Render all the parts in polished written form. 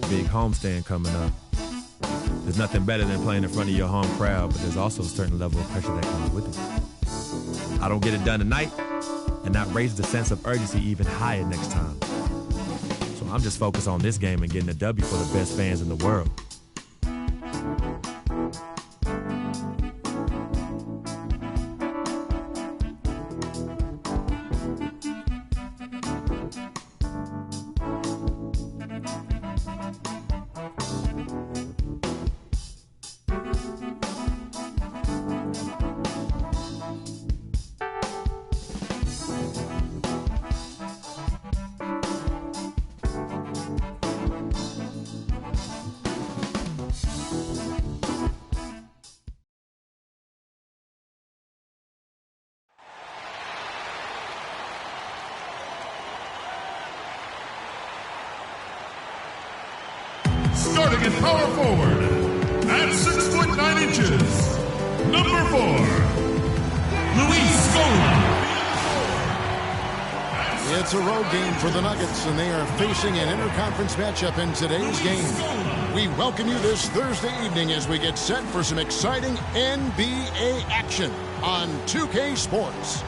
Big homestand coming up. There's nothing better than playing in front of your home crowd, but there's also a certain level of pressure that comes with it. I don't get it done tonight, and that raises the sense of urgency even higher next time. So I'm just focused on this game and getting a W for the best fans in the world. Starting at power forward, at 6 foot 9 inches, number 4, Luis Scola. It's a road game for the Nuggets, and they are facing an interconference matchup in today's game. We welcome you this Thursday evening as we get set for some exciting NBA action on 2K Sports.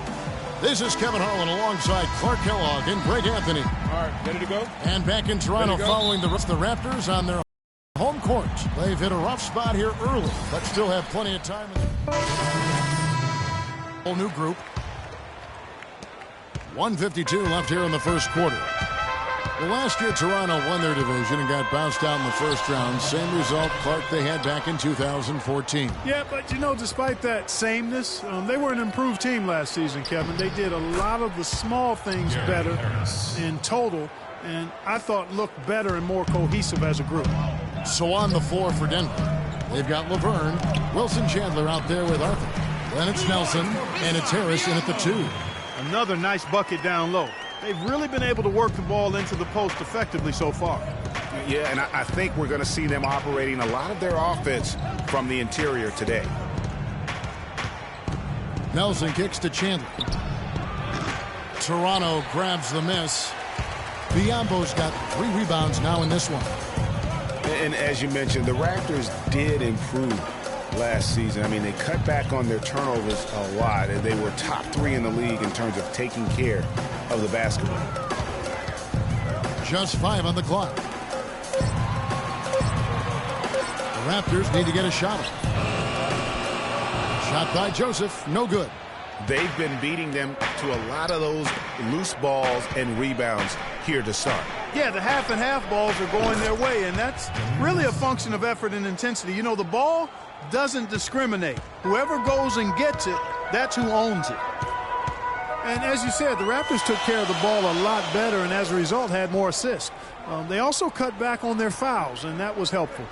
This is Kevin Harlan alongside Clark Kellogg and Greg Anthony. All right, ready to go? And back in Toronto following the Raptors on their home court. They've hit a rough spot here early, but still have plenty of time. Whole new group. 1:52 left here in the first quarter. Well, last year Toronto won their division and got bounced out in the first round. Same result, Clark, they had back in 2014. Yeah, but you know, despite that sameness, they were an improved team last season, Kevin. They did a lot of the small things better in total, and I thought looked better and more cohesive as a group. So on the floor for Denver, they've got Laverne, Wilson Chandler out there with Arthur. Then it's Nelson, and it's Harris in at the 2. Another nice bucket down low. They've really been able to work the ball into the post effectively so far. Yeah, and I think we're going to see them operating a lot of their offense from the interior today. Nelson kicks to Chandler. Toronto grabs the miss. Biombo's got 3 rebounds now in this one. And as you mentioned, the Raptors did improve last season. I mean, they cut back on their turnovers a lot, and they were top 3 in the league in terms of taking care of the basketball. Just 5 on the clock. The Raptors need to get a shot. Shot by Joseph, no good. They've been beating them to a lot of those loose balls and rebounds here to start. Yeah, the half and half balls are going their way, and that's really a function of effort and intensity. You know, the ball doesn't discriminate. Whoever goes and gets it, that's who owns it. And as you said, the Raptors took care of the ball a lot better and as a result had more assists. They also cut back on their fouls, and that was helpful.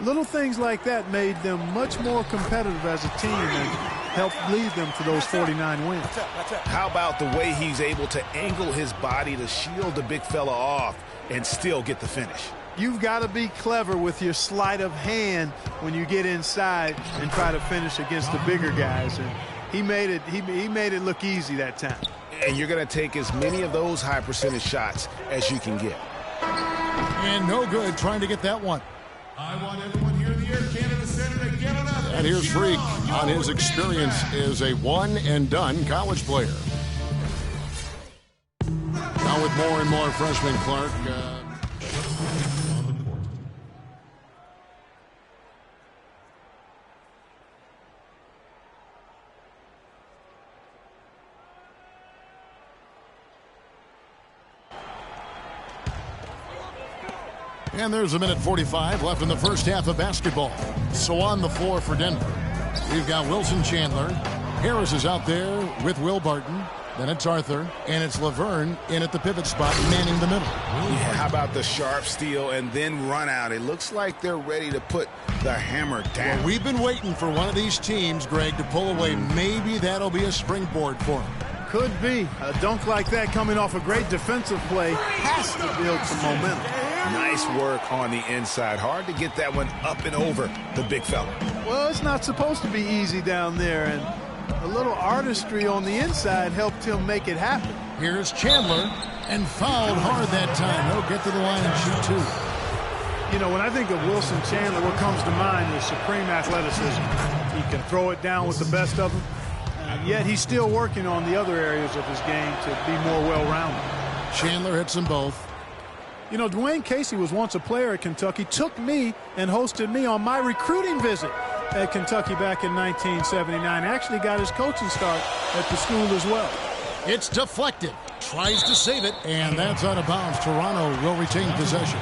Little things like that made them much more competitive as a team and helped lead them to those 49 wins. How about the way he's able to angle his body to shield the big fella off and still get the finish? You've got to be clever with your sleight of hand when you get inside and try to finish against the bigger guys. And he made it look easy that time. And you're going to take as many of those high percentage shots as you can get. And no good trying to get that one. I want everyone here in the Air Canada Center to get another. And here's Freak on his experience as a one-and-done college player. Now with more and more freshmen, Clark. And there's 1:45 left in the first half of basketball. So on the floor for Denver, we've got Wilson Chandler. Harris is out there with Will Barton. Then it's Arthur, and it's Laverne in at the pivot spot, manning the middle. Yeah, how about the sharp steal and then run out? It looks like they're ready to put the hammer down. Well, we've been waiting for one of these teams, Greg, to pull away. Maybe that'll be a springboard for them. Could be. A dunk like that coming off a great defensive play has to build some momentum. Nice work on the inside. Hard to get that one up and over the big fella. Well, it's not supposed to be easy down there, and a little artistry on the inside helped him make it happen. Here's Chandler, and fouled hard that time. He'll get to the line and shoot 2. You know, when I think of Wilson Chandler, what comes to mind is supreme athleticism. He can throw it down with the best of them, yet he's still working on the other areas of his game to be more well-rounded. Chandler hits them both. You know, Dwayne Casey was once a player at Kentucky, took me and hosted me on my recruiting visit at Kentucky back in 1979. Actually got his coaching start at the school as well. It's deflected. Tries to save it, and that's out of bounds. Toronto will retain possession.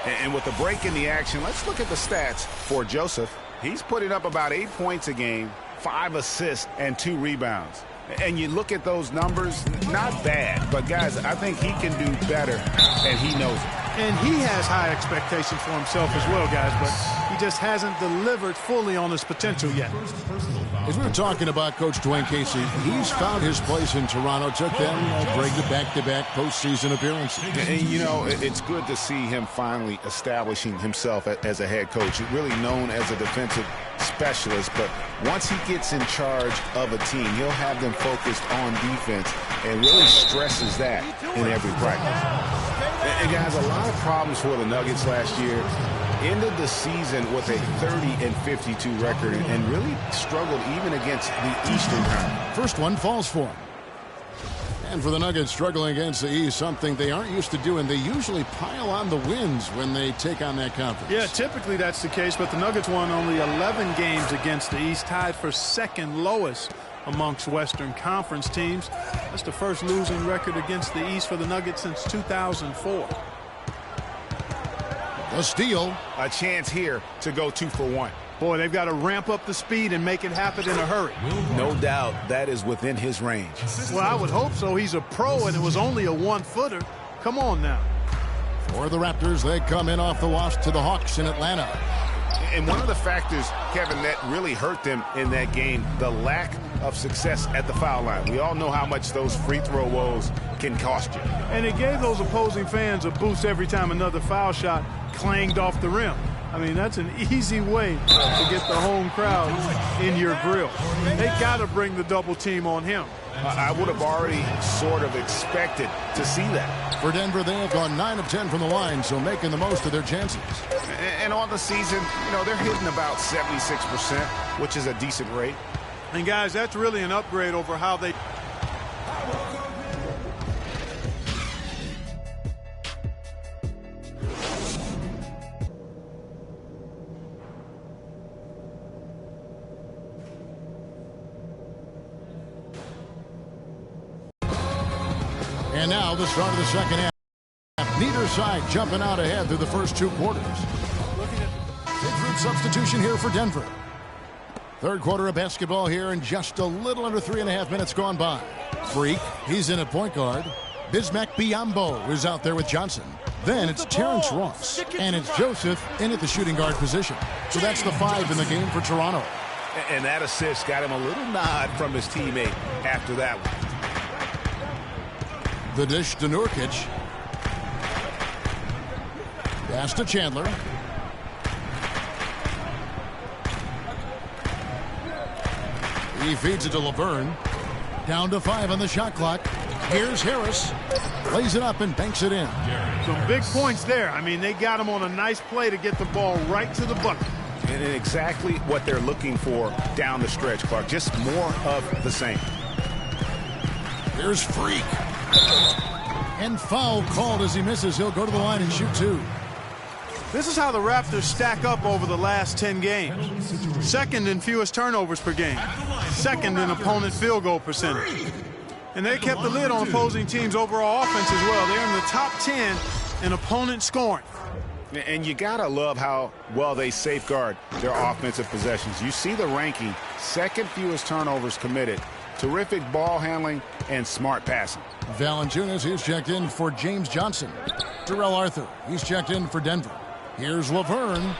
And with the break in the action, let's look at the stats for Joseph. He's putting up about 8 points a game, 5 assists, and 2 rebounds. And you look at those numbers, not bad. But, guys, I think he can do better, and he knows it. And he has high expectations for himself as well, guys, but he just hasn't delivered fully on his potential yet. As we were talking about Coach Dwayne Casey, he's found his place in Toronto. Took them break the back-to-back postseason appearances. And, you know, it's good to see him finally establishing himself as a head coach. Really known as a defensive specialist, but once he gets in charge of a team, he'll have them focused on defense and really stresses that in every practice. And guys, a lot of problems for the Nuggets last year. Ended the season with a 30-52 record and really struggled even against the Eastern Conference. First one falls for him. And for the Nuggets, struggling against the East, something they aren't used to doing. They usually pile on the wins when they take on that conference. Yeah, typically that's the case, but the Nuggets won only 11 games against the East, tied for second lowest amongst Western Conference teams. That's the first losing record against the East for the Nuggets since 2004. A steal. A chance here to go 2 for 1. Boy, they've got to ramp up the speed and make it happen in a hurry. No doubt that is within his range. Well, I would hope so. He's a pro, and it was only a 1-footer. Come on now. For the Raptors, they come in off the loss to the Hawks in Atlanta. And one of the factors, Kevin, that really hurt them in that game, the lack of success at the foul line. We all know how much those free throw woes can cost you. And it gave those opposing fans a boost every time another foul shot clanged off the rim. I mean, that's an easy way to get the home crowd in your grill. They got to bring the double team on him. I would have already sort of expected to see that. For Denver, they have gone 9 of 10 from the line, so making the most of their chances. And on the season, you know, they're hitting about 76%, which is a decent rate. And, guys, that's really an upgrade over how they... And now the start of the second half. Neither side jumping out ahead through the first 2 quarters. Different substitution here for Denver. Third quarter of basketball here, and just a little under 3.5 minutes gone by. Freak, he's in at point guard. Bismack Biyombo is out there with Johnson. Then it's Terrence Ross, and it's Joseph in at the shooting guard position. So that's the 5 in the game for Toronto. And that assist got him a little nod from his teammate after that one. The dish to Nurkic. Pass to Chandler. He feeds it to Laverne. Down to 5 on the shot clock. Here's Harris. Lays it up and banks it in. Some big points there. I mean, they got him on a nice play to get the ball right to the bucket. And exactly what they're looking for down the stretch, Clark. Just more of the same. Here's Freak. And foul called as he misses. He'll go to the line and shoot 2. This is how the Raptors stack up over the last 10 games. Second in fewest turnovers per game. Second in opponent field goal percentage. And they kept the lid on opposing teams' overall offense as well. They're in the top 10 in opponent scoring. And you got to love how well they safeguard their offensive possessions. You see the ranking, second fewest turnovers committed. Terrific ball handling and smart passing. Valanciunas, he's checked in for James Johnson. Terrell Arthur, he's checked in for Denver. Here's Laverne.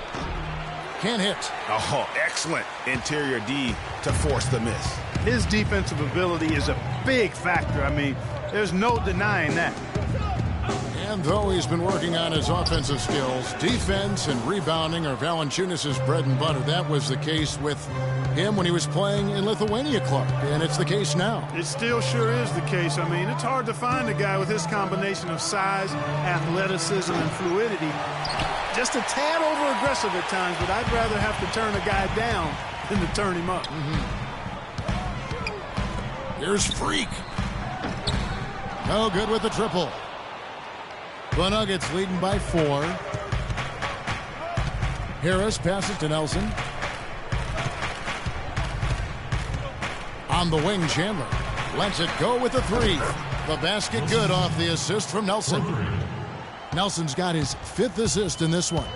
Can't hit. Oh, excellent interior D to force the miss. His defensive ability is a big factor. I mean, there's no denying that. And though he's been working on his offensive skills, defense and rebounding are Valanciunas' bread and butter. That was the case with him when he was playing in Lithuania, Clark, and it's the case now. It still sure is the case. I mean, it's hard to find a guy with his combination of size, athleticism, and fluidity. Just a tad over-aggressive at times, but I'd rather have to turn a guy down than to turn him up. Here's Freak. No good with the triple. The Nuggets leading by 4. Harris passes to Nelson. On the wing, Chandler lets it go with the 3. The basket good off the assist from Nelson. Nelson's got his 5th assist in this one.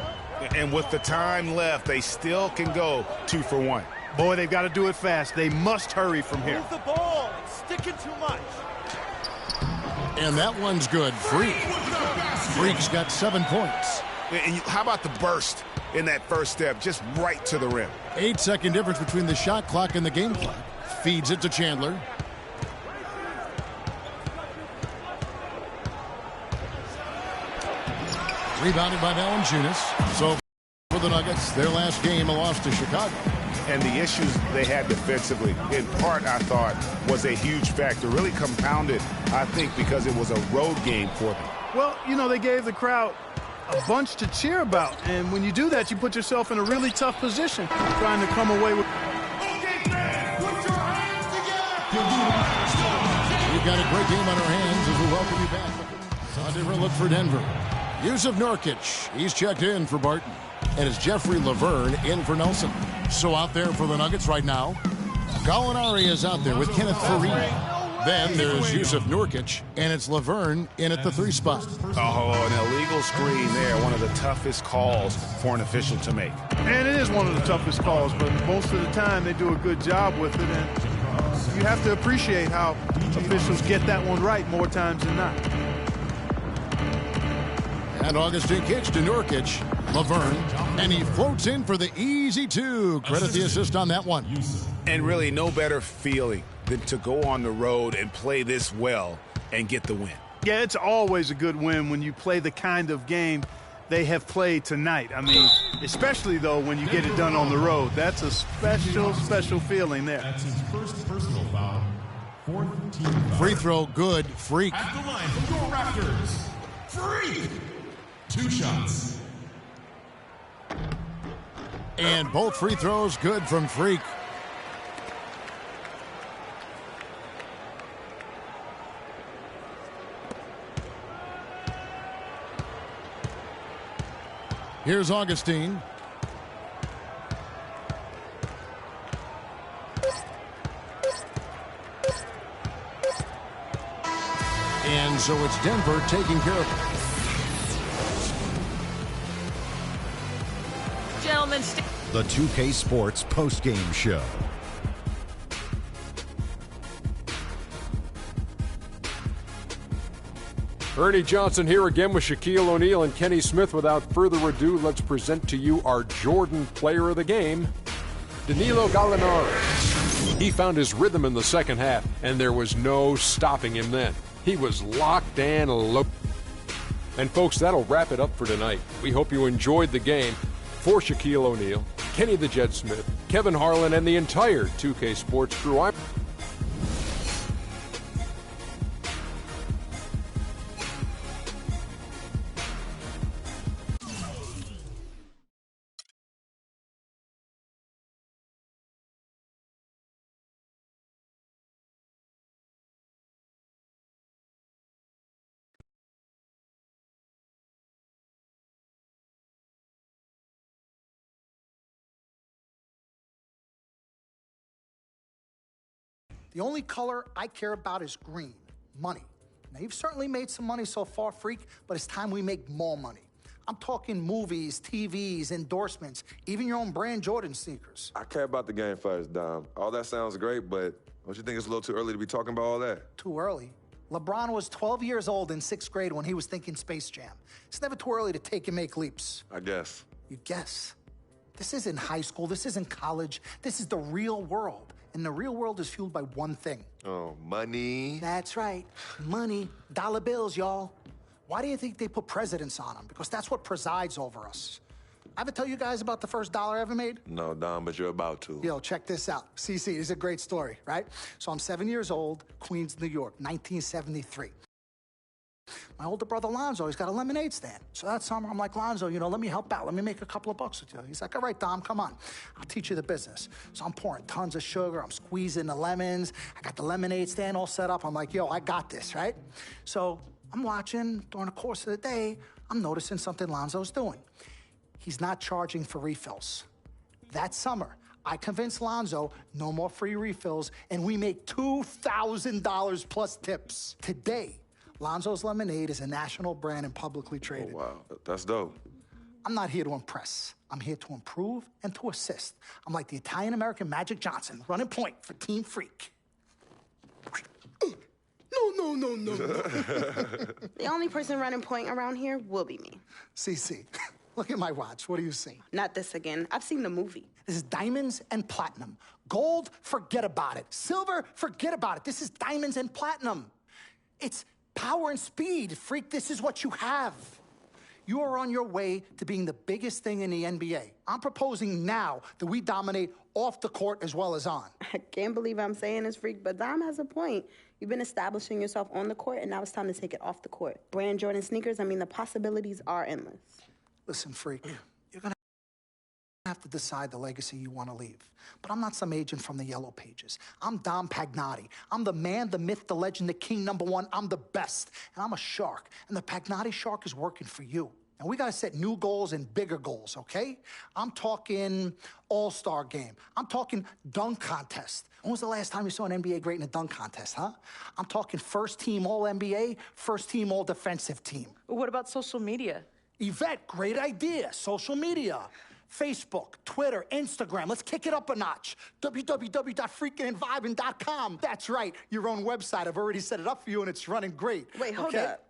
And with the time left, they still can go 2 for 1. Boy, they've got to do it fast. They must hurry from here. Move the ball. It's sticking too much. And that one's good. Freak's got 7 points. And how about the burst in that first step, just right to the rim? 8-second difference between the shot clock and the game clock. Feeds it to Chandler. Rebounded by Valanciunas. So for the Nuggets, their last game, a loss to Chicago. And the issues they had defensively, in part, I thought, was a huge factor. Really compounded, I think, because it was a road game for them. Well, you know, they gave the crowd a bunch to cheer about. And when you do that, you put yourself in a really tough position trying to come away with. We've got a great game on our hands as we welcome you back. A different look for Denver. Yusuf Nurkic, he's checked in for Barton. And it's Jeffrey Laverne in for Nelson. So out there for the Nuggets right now, Gallinari is out there with Kenneth Faried. Then there's Yusuf Nurkic, and it's Laverne in at the 3 spot. Oh, an illegal screen there, one of the toughest calls for an official to make. And it is one of the toughest calls, but most of the time they do a good job with it. And you have to appreciate how officials get that one right more times than not. And Augustin kicks to Nurkic. Laverne, and he floats in for the easy 2. Credit the assist on that one. And really no better feeling than to go on the road and play this well and get the win. Yeah, it's always a good win when you play the kind of game they have played tonight. I mean, especially, though, when you get it done on the road. That's a special, special feeling there. That's his first personal foul. 4th team foul. Free throw good. Freak. At the line from your Raptors, Freak. 2 shots. And both free throws good from Freak. Here's Augustine. And so it's Denver taking care of it. Gentlemen, the 2K Sports postgame show. Ernie Johnson here again with Shaquille O'Neal and Kenny Smith. Without further ado, let's present to you our Jordan player of the game, Danilo Gallinari. He found his rhythm in the second half, and there was no stopping him then. He was locked and locked. And folks, that'll wrap it up for tonight. We hope you enjoyed the game. For Shaquille O'Neal, Kenny the Jet Smith, Kevin Harlan, and the entire 2K Sports crew, I'm The only color I care about is green, money. Now, you've certainly made some money so far, Freak, but it's time we make more money. I'm talking movies, TVs, endorsements, even your own brand Jordan sneakers. I care about the game first, Dom. All that sounds great, but don't you think it's a little too early to be talking about all that? Too early? LeBron was 12 years old in 6th grade when he was thinking Space Jam. It's never too early to take and make leaps. I guess. You guess? This isn't high school. This isn't college. This is the real world. And the real world is fueled by one thing. Oh, money. That's right. Money. Dollar bills, y'all. Why do you think they put presidents on them? Because that's what presides over us. I ever tell you guys about the first dollar I ever made? No, Dom, but you're about to. Yo, check this out. CC, this is a great story, right? So I'm 7 years old, Queens, New York, 1973. My older brother, Lonzo, he's got a lemonade stand. So that summer, I'm like, Lonzo, you know, let me help out. Let me make a couple of bucks with you. He's like, all right, Dom, come on. I'll teach you the business. So I'm pouring tons of sugar. I'm squeezing the lemons. I got the lemonade stand all set up. I'm like, yo, I got this, right? So I'm watching during the course of the day. I'm noticing something Lonzo's doing. He's not charging for refills. That summer, I convinced Lonzo no more free refills, and we make $2,000 plus tips. Today, Lonzo's Lemonade is a national brand and publicly traded. Oh, wow. That's dope. I'm not here to impress. I'm here to improve and to assist. I'm like the Italian-American Magic Johnson, running point for Team Freak. No. The only person running point around here will be me. CC, look at my watch. What do you see? Not this again. I've seen the movie. This is diamonds and platinum. Gold, forget about it. Silver, forget about it. This is diamonds and platinum. It's power and speed. Freak, this is what you have. You are on your way to being the biggest thing in the NBA. I'm proposing now that we dominate off the court as well as on. I can't believe I'm saying this, Freak, but Dom has a point. You've been establishing yourself on the court, and now it's time to take it off the court. Brand Jordan sneakers, I mean, the possibilities are endless. Listen, Freak, you're gonna have to decide the legacy you want to leave. But I'm not some agent from the Yellow Pages. I'm Dom Pagnotti. I'm the man, the myth, the legend, the king, #1. I'm the best. And I'm a shark. And the Pagnotti shark is working for you. And we got to set new goals and bigger goals, okay? I'm talking all-star game. I'm talking dunk contest. When was the last time you saw an NBA great in a dunk contest, huh? I'm talking first team All-NBA, first team All-Defensive team. What about social media? Yvette, great idea. Social media. Facebook, Twitter, Instagram. Let's kick it up a notch. www.freakingandvibing.com. That's right, your own website. I've already set it up for you, and it's running great. Wait, hold up.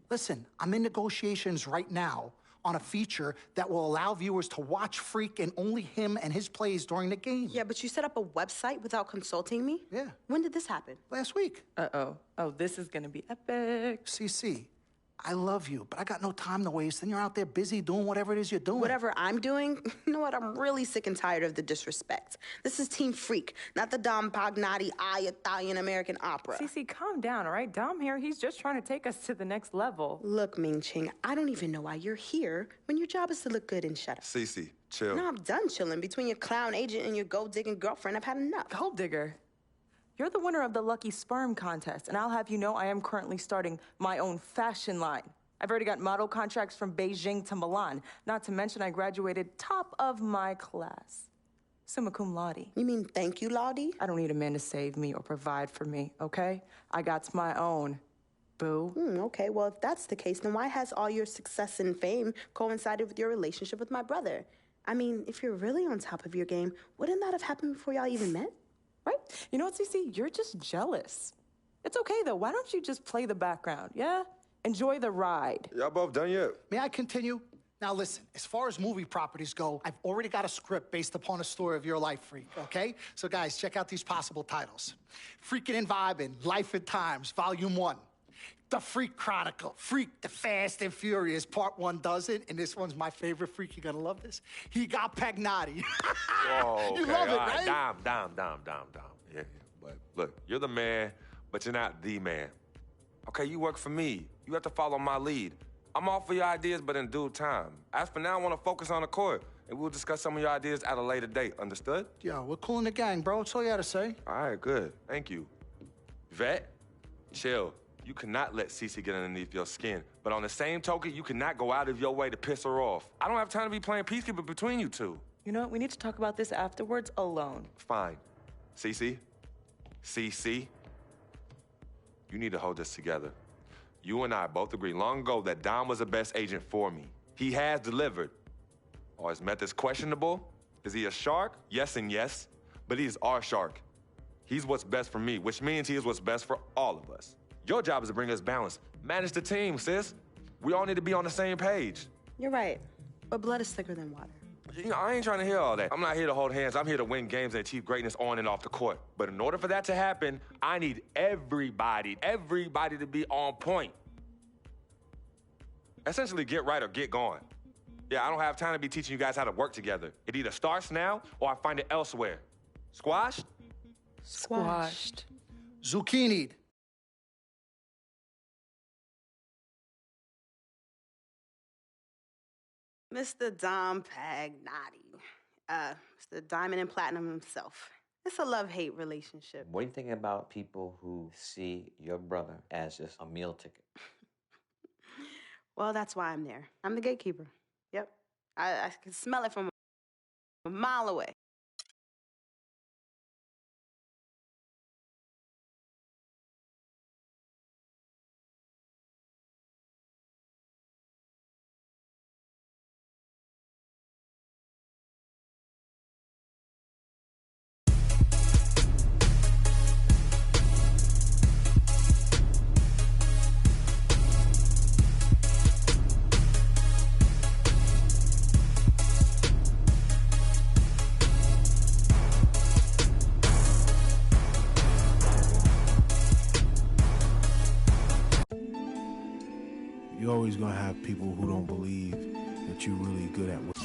Listen, I'm in negotiations right now on a feature that will allow viewers to watch Freak and only him and his plays during the game. Yeah, but you set up a website without consulting me? Yeah. When did this happen? Last week. Uh-oh. Oh, this is gonna be epic. CC, I love you, but I got no time to waste. And you're out there busy doing whatever it is you're doing. Whatever I'm doing? You know what? I'm really sick and tired of the disrespect. This is Team Freak, not the Dom Pagnotti Italian-American opera. Cece, calm down, all right? Dom here, he's just trying to take us to the next level. Look, Ming Ching, I don't even know why you're here when your job is to look good and shut up. Cece, chill. No, I'm done chilling. Between your clown agent and your gold-digging girlfriend, I've had enough. Gold digger? You're the winner of the Lucky Sperm contest, and I'll have you know I am currently starting my own fashion line. I've already got model contracts from Beijing to Milan, not to mention I graduated top of my class. Summa cum laude. You mean thank you, Laude? I don't need a man to save me or provide for me, okay? I got my own, boo. Okay, well, if that's the case, then why has all your success and fame coincided with your relationship with my brother? I mean, if you're really on top of your game, wouldn't that have happened before y'all even met? Right? You know what, Cece? You're just jealous. It's okay, though. Why don't you just play the background, yeah? Enjoy the ride. Y'all both done yet? May I continue? Now listen, as far as movie properties go, I've already got a script based upon a story of your life, Freak, okay? So guys, check out these possible titles. Freaking and Vibing, Life at Times, Volume 1. The Freak Chronicle, Freak the Fast and Furious, Part 1 does it, and this one's my favorite, Freak, you're gonna love this. He got Pagnotti. Oh, okay. You love it, right? Dom. Yeah, but look, you're the man, but you're not the man. Okay, you work for me. You have to follow my lead. I'm all for your ideas, but in due time. As for now, I want to focus on the court, and we'll discuss some of your ideas at a later date. Understood? Yo, we're cool in the gang, bro. That's all you had to say. All right, good. Thank you. Vet, chill. You cannot let Cece get underneath your skin. But on the same token, you cannot go out of your way to piss her off. I don't have time to be playing peacekeeper between you two. You know what? We need to talk about this afterwards alone. Fine. Cece, you need to hold this together. You and I both agreed long ago that Dom was the best agent for me. He has delivered. Are his methods questionable? Is he a shark? Yes and yes. But he is our shark. He's what's best for me, which means he is what's best for all of us. Your job is to bring us balance. Manage the team, sis. We all need to be on the same page. You're right, but blood is thicker than water. You know, I ain't trying to hear all that. I'm not here to hold hands. I'm here to win games and achieve greatness on and off the court. But in order for that to happen, I need everybody to be on point. Essentially, get right or get gone. Yeah, I don't have time to be teaching you guys how to work together. It either starts now or I find it elsewhere. Squashed? Squashed. Zucchini'd. Mr. Dom Pagnotti. Mr. Diamond and Platinum himself. It's a love-hate relationship. What do you think about people who see your brother as just a meal ticket? Well, that's why I'm there. I'm the gatekeeper. Yep. I can smell it from a mile away. You're always going to have people who don't believe that you're really good at what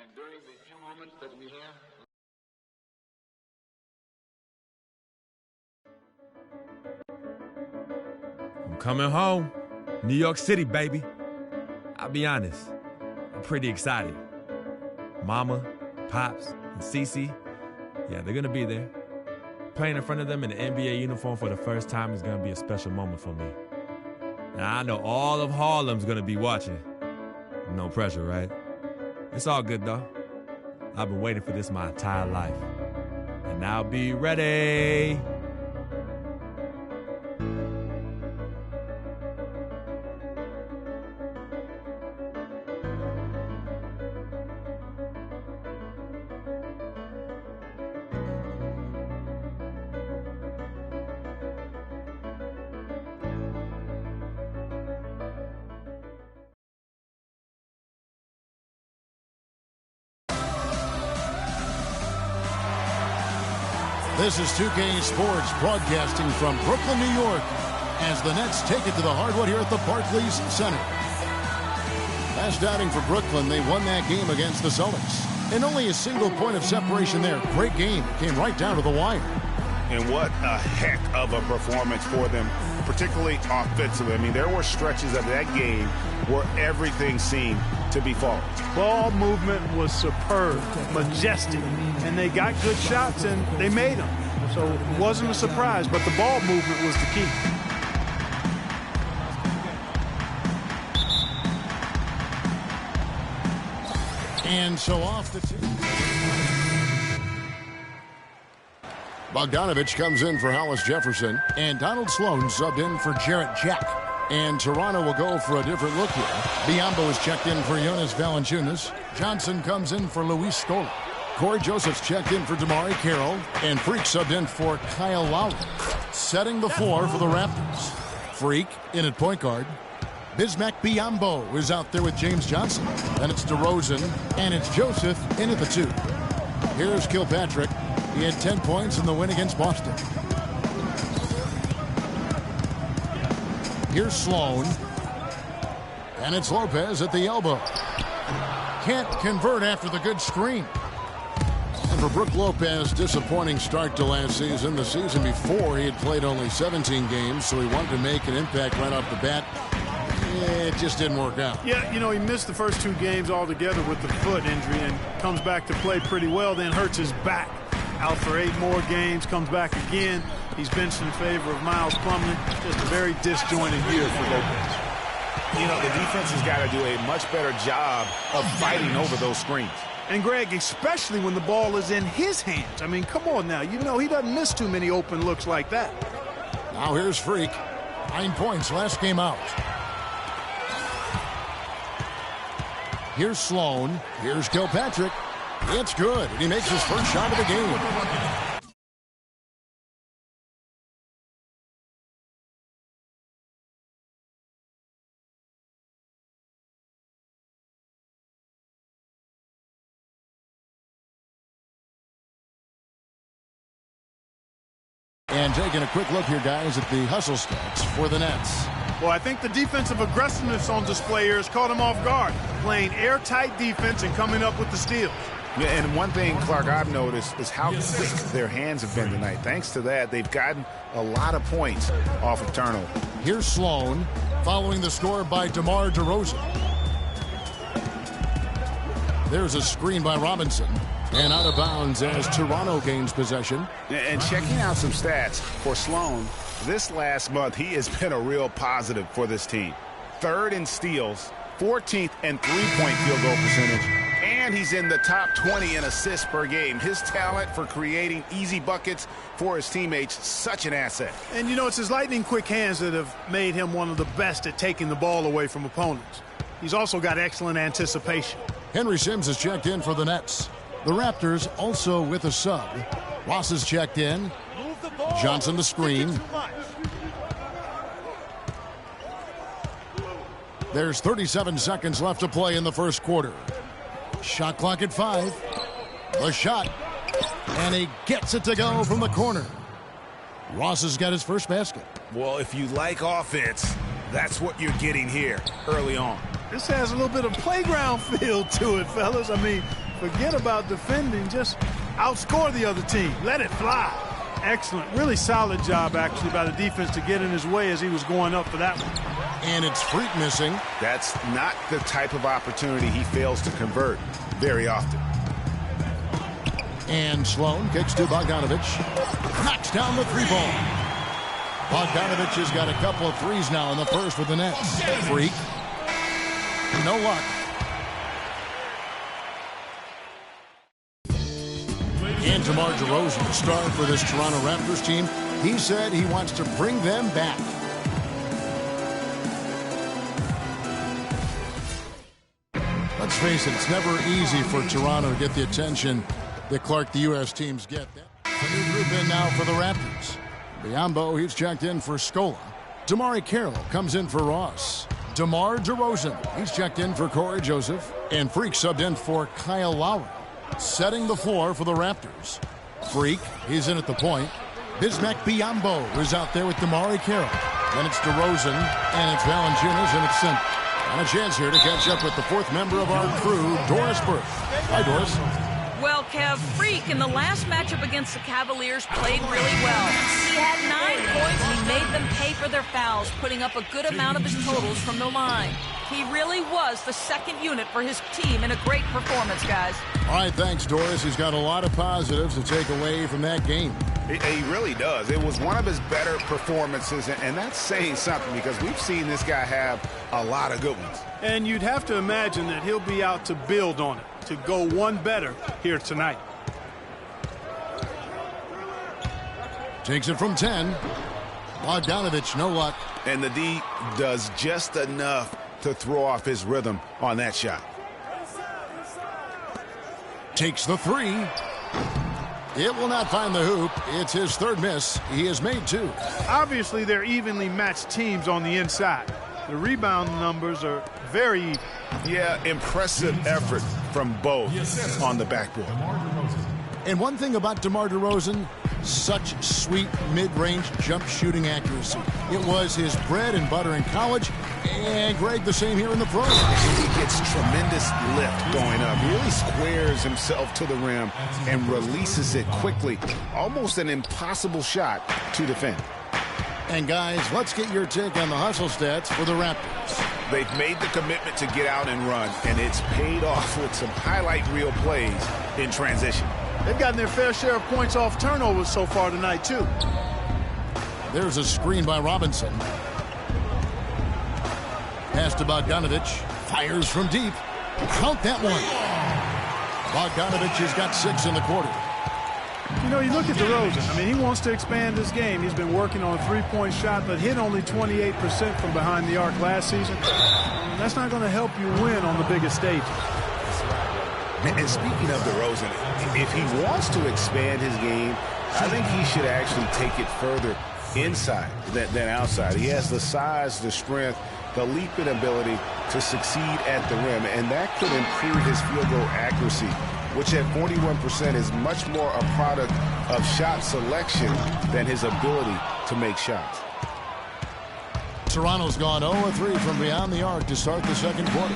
And during the few moments that we have, I'm coming home. New York City, baby. I'll be honest, I'm pretty excited. Mama, Pops, and Cece, yeah, they're gonna be there. Playing in front of them in the NBA uniform for the first time is gonna be a special moment for me. Now, I know all of Harlem's gonna be watching. No pressure, right? It's all good, though. I've been waiting for this my entire life. And I'll be ready. This is 2K Sports broadcasting from Brooklyn, New York, as the Nets take it to the hardwood here at the Barclays Center. Last outing for Brooklyn, they won that game against the Celtics. And only a single point of separation there. Great game. Came right down to the wire. And what a heck of a performance for them, particularly offensively. I mean, there were stretches of that game where everything seemed to be falling. Ball movement was superb, majestic, and they got good shots and they made them. So it wasn't a surprise, but the ball movement was the key. And so off the tee. Bogdanovich comes in for Hollis Jefferson, and Donald Sloan subbed in for Jarrett Jack. And Toronto will go for a different look here. Biyombo is checked in for Jonas Valanciunas. Johnson comes in for Luis Scola. Corey Joseph's checked in for Damari Carroll. And Freak subbed in for Kyle Lowry. Setting the floor for the Raptors. Freak in at point guard. Bismack Biyombo is out there with James Johnson. Then it's DeRozan, and it's Joseph in at the 2. Here's Kilpatrick. He had 10 points in the win against Boston. Here's Sloan. And it's Lopez at the elbow. Can't convert after the good screen. And for Brook Lopez, disappointing start to last season. The season before, he had played only 17 games, so he wanted to make an impact right off the bat. It just didn't work out. Yeah, you know, he missed the first 2 games altogether with the foot injury and comes back to play pretty well, then hurts his back. Out for 8 more games, comes back again. He's benched in favor of Miles Plumlee. Just a very disjointed year for Lopez. You know, the defense has got to do a much better job of fighting over those screens. And, Greg, especially when the ball is in his hands. I mean, come on now. You know, he doesn't miss too many open looks like that. Now here's Freak. 9 points last game out. Here's Sloan. Here's Kilpatrick. It's good. And he makes his first shot of the game. And taking a quick look here, guys, at the hustle stats for the Nets. Well, I think the defensive aggressiveness on display here has caught him off guard. Playing airtight defense and coming up with the steals. Yeah, and one thing, Clark, I've noticed is how quick their hands have been tonight. Thanks to that, they've gotten a lot of points off of turnover. Here's Sloan, following the score by DeMar DeRozan. There's a screen by Robinson. And out of bounds as Toronto gains possession. And checking out some stats for Sloan, this last month he has been a real positive for this team. 3rd in steals, 14th in three-point field goal percentage, and he's in the top 20 in assists per game. His talent for creating easy buckets for his teammates, such an asset. And, you know, it's his lightning-quick hands that have made him one of the best at taking the ball away from opponents. He's also got excellent anticipation. Henry Sims is checked in for the Nets. The Raptors also with a sub. Ross is checked in. Johnson the screen. There's 37 seconds left to play in the first quarter. Shot clock at 5. The shot. And he gets it to go from the corner. Ross has got his first basket. Well, if you like offense, that's what you're getting here early on. This has a little bit of playground feel to it, fellas. I mean, Forget about defending. Just outscore the other team. Let it fly. Excellent. Really solid job, actually, by the defense to get in his way as he was going up for that one. And it's Freak missing. That's not the type of opportunity he fails to convert very often. And Sloan kicks to Bogdanovich. Knocks down the three ball. Bogdanovich has got a couple of threes now in the first with the Nets. Freak. No luck. And DeMar DeRozan, the star for this Toronto Raptors team, he said he wants to bring them back. Let's face it, it's never easy for Toronto to get the attention that Clark, the U.S. teams get. A new group in now for the Raptors. Biyombo, he's checked in for Scola. Damari Carroll comes in for Ross. DeMar DeRozan, he's checked in for Corey Joseph. And Freak subbed in for Kyle Lowry. Setting the floor for the Raptors. Freak, he's in at the point. Bismack Biyombo is out there with Damari Carroll. Then it's DeRozan, and it's Valanciunas, and it's Simp. And a chance here to catch up with the fourth member of our crew, Doris Burke. Hi, Doris. Well, Kev, Freak in the last matchup against the Cavaliers played really well. He had 9 points and he made them pay for their fouls, putting up a good amount of his totals from the line. He really was the second unit for his team in a great performance, guys. All right, thanks, Doris. He's got a lot of positives to take away from that game. He really does. It was one of his better performances, and that's saying something because we've seen this guy have a lot of good ones. And you'd have to imagine that he'll be out to build on it, to go one better here tonight. Takes it from 10. Bogdanovich, no luck. And the D does just enough to throw off his rhythm on that shot. Takes the three. It will not find the hoop. It's his third miss. He has made 2. Obviously, they're evenly matched teams on the inside. The rebound numbers are very even. Yeah, impressive effort from both on the backboard. And one thing about DeMar DeRozan, such sweet mid-range jump shooting accuracy. It was his bread and butter in college, and Greg, the same here in the pros. He gets tremendous lift going up. He really squares himself to the rim and releases it quickly. Almost an impossible shot to defend. And guys, let's get your take on the hustle stats for the Raptors. They've made the commitment to get out and run, and it's paid off with some highlight reel plays in transition. They've gotten their fair share of points off turnovers so far tonight, too. There's a screen by Robinson. Pass to Bogdanovich. Fires from deep. Count that one. Bogdanovich has got 6 in the quarter. You know, you look at DeRozan. I mean, he wants to expand his game. He's been working on a three-point shot, but hit only 28% from behind the arc last season. That's not going to help you win on the biggest stage. And speaking of DeRozan, if he wants to expand his game, I think he should actually take it further inside than outside. He has the size, the strength, the leaping ability to succeed at the rim, and that could improve his field goal accuracy, which at 41% is much more a product of shot selection than his ability to make shots. Toronto's gone 0-3 from beyond the arc to start the second quarter.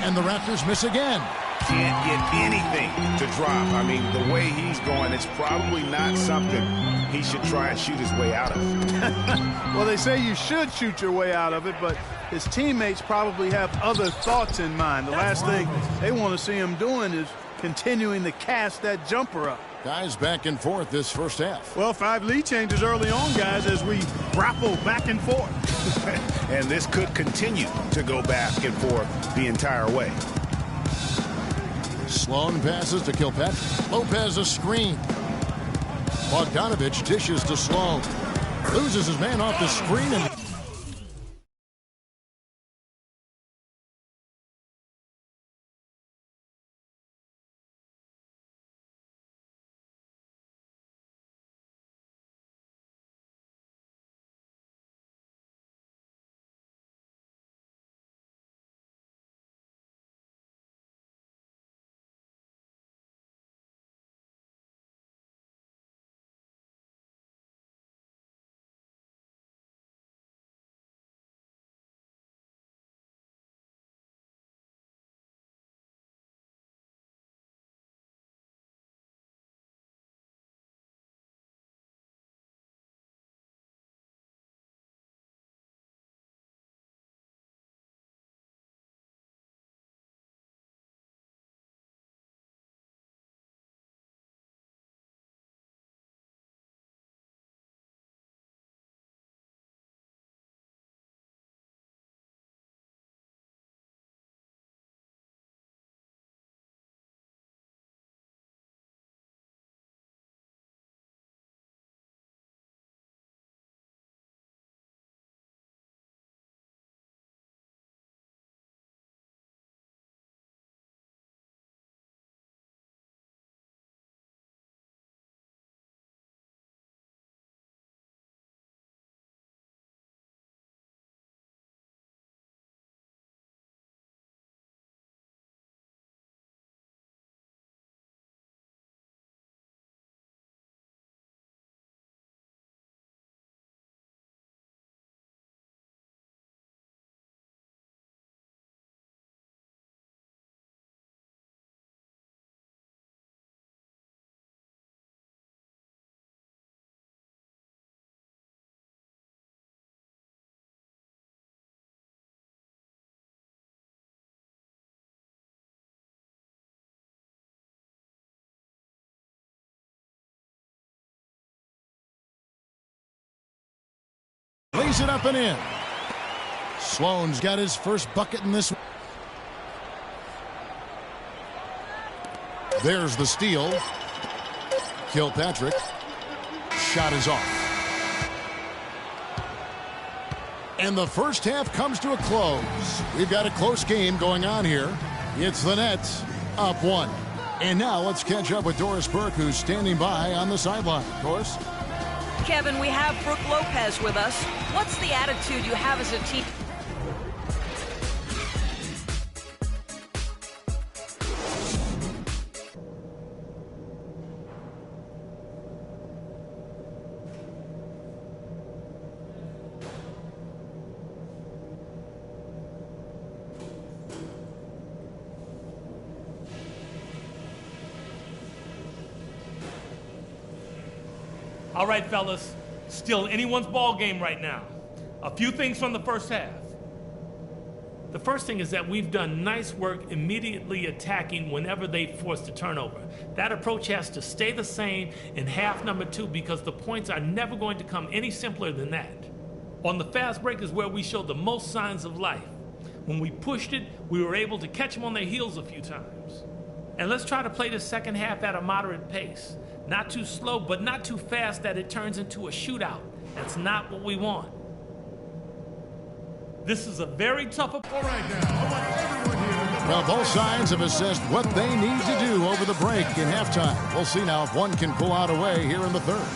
And the Raptors miss again. Can't get anything to drop. I mean, the way he's going, it's probably not something he should try and shoot his way out of. Well, they say you should shoot your way out of it, but his teammates probably have other thoughts in mind. The last thing they want to see him doing is continuing to cast that jumper up. Guys back and forth this first half. Well, 5 lead changes early on, guys, as we grapple back and forth. And this could continue to go back and forth the entire way. Sloan passes to Kilpatrick. Lopez a screen. Bogdanovich dishes to Sloan. Loses his man off the screen and lays it up and in. Sloan's got his first bucket in this one. There's the steal. Kilpatrick. Shot is off. And the first half comes to a close. We've got a close game going on here. It's the Nets up 1. And now let's catch up with Doris Burke, who's standing by on the sideline. Doris? Kevin, we have Brooke Lopez with us. What's the attitude you have as a team? All right, fellas, still anyone's ball game right now. A few things from the first half. The first thing is that we've done nice work immediately attacking whenever they forced a turnover. That approach has to stay the same in half number 2 because the points are never going to come any simpler than that. On the fast break is where we showed the most signs of life. When we pushed it, we were able to catch them on their heels a few times. And let's try to play the second half at a moderate pace. Not too slow, but not too fast that it turns into a shootout. That's not what we want. This is a very tough approach. Well, both sides have assessed what they need to do over the break in halftime. We'll see now if one can pull out a way here in the third.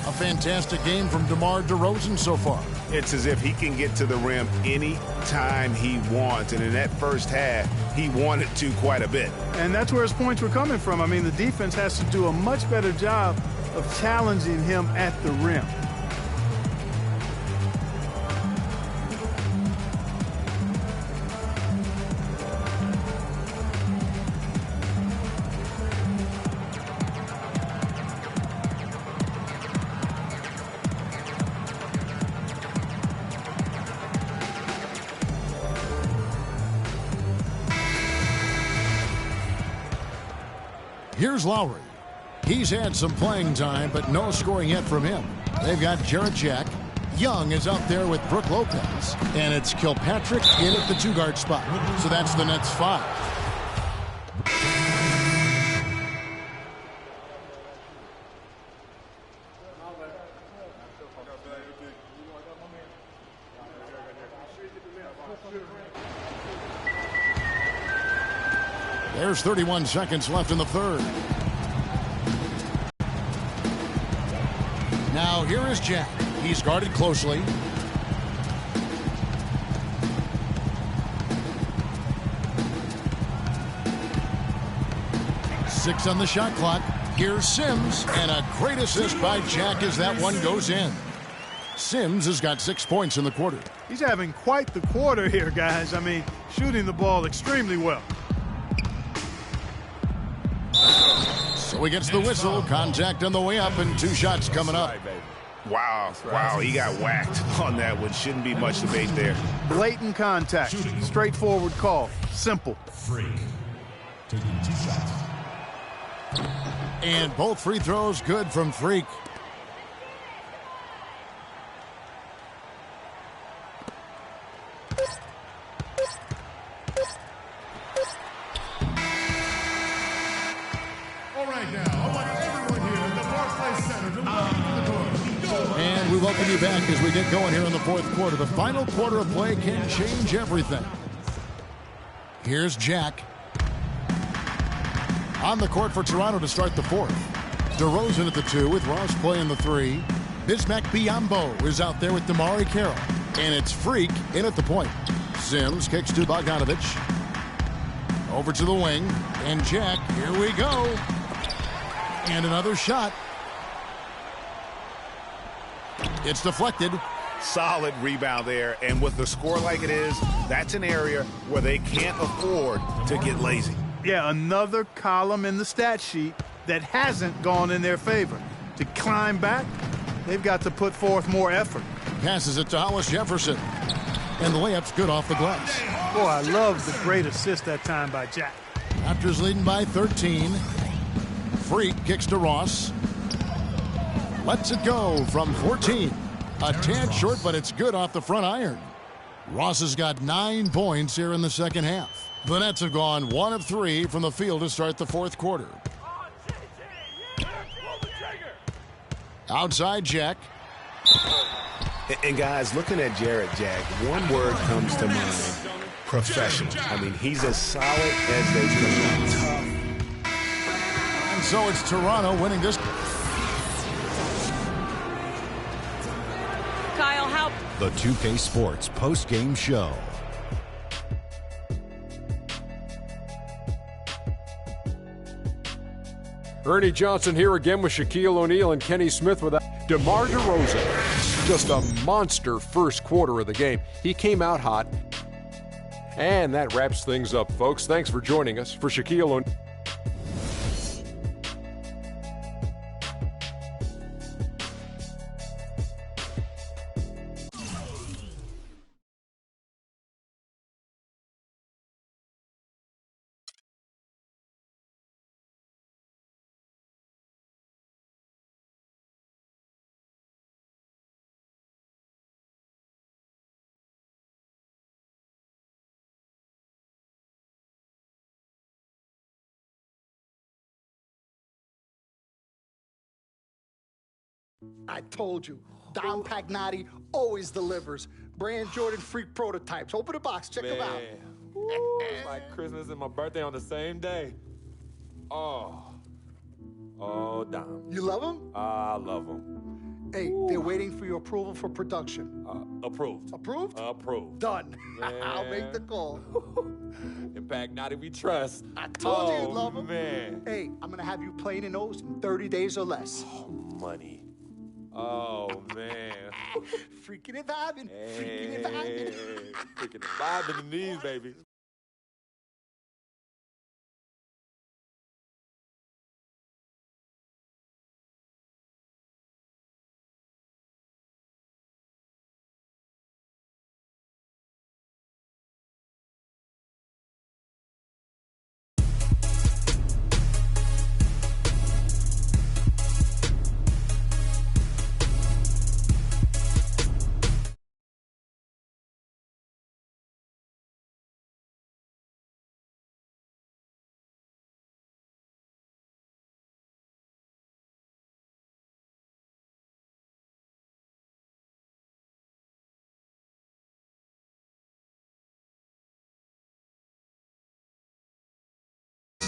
A fantastic game from DeMar DeRozan so far. It's as if he can get to the rim any time he wants. And in that first half, he wanted to quite a bit. And that's where his points were coming from. I mean, the defense has to do a much better job of challenging him at the rim. Here's Lowry. He's had some playing time, but no scoring yet from him. They've got Jarrett Jack. Young is out there with Brooke Lopez. And it's Kilpatrick in at the 2-guard spot. So that's the Nets 5. There's 31 seconds left in the third. Now here is Jack. He's guarded closely. Six on the shot clock. Here's Sims, and a great assist by Jack as that one goes in. Sims has got 6 points in the quarter. He's having quite the quarter here, guys. I mean, shooting the ball extremely well. So he gets the whistle. Contact on the way up, and 2 shots coming up. Wow, wow, he got whacked on that one. Shouldn't be much debate there. Blatant contact. Straightforward call. Simple. Freak. Taking 2 shots. And both free throws good from Freak. And we welcome you back as we get going here in the fourth quarter. The final quarter of play can change everything. Here's Jack. On the court for Toronto to start the fourth. DeRozan at the 2 with Ross playing the 3. Bismack Biyombo is out there with Damari Carroll. And it's Freak in at the point. Sims kicks to Bogdanovich. Over to the wing. And Jack, here we go. And another shot. It's deflected. Solid rebound there. And with the score like it is, that's an area where they can't afford to get lazy. Yeah, another column in the stat sheet that hasn't gone in their favor. To climb back, they've got to put forth more effort. Passes it to Hollis Jefferson. And the layup's good off the glass. Boy, I love the great assist that time by Jack. Raptors leading by 13. Freak kicks to Ross. Lets it go from 14. A tad short, but it's good off the front iron. Ross has got 9 points here in the second half. The Nets have gone 1 of 3 from the field to start the fourth quarter. Outside Jack. And guys, looking at Jarrett Jack, one word comes to mind: professional. I mean, he's as solid as they come. Tough. And so it's Toronto winning this. Kyle, how? The 2K Sports post-game show. Ernie Johnson here again with Shaquille O'Neal and Kenny Smith with DeMar DeRozan. Just a monster first quarter of the game. He came out hot. And that wraps things up, folks. Thanks for joining us. For Shaquille O'Neal. I told you, Dom Pagnotti always delivers. Brand Jordan Freak prototypes. Open the box, check them out. Ooh, it's like Christmas and my birthday on the same day. Oh, Dom. You love them? I love them. Hey, they're waiting for your approval for production. Approved. Approved? Approved. Done. I'll make the call. In Pagnotti we trust. I told you you'd love them. Man. Hey, I'm going to have you playing in those in 30 days or less. Oh, money. Oh, man. Freaking and vibing. Freaking and vibing. Freaking and vibing in these, baby.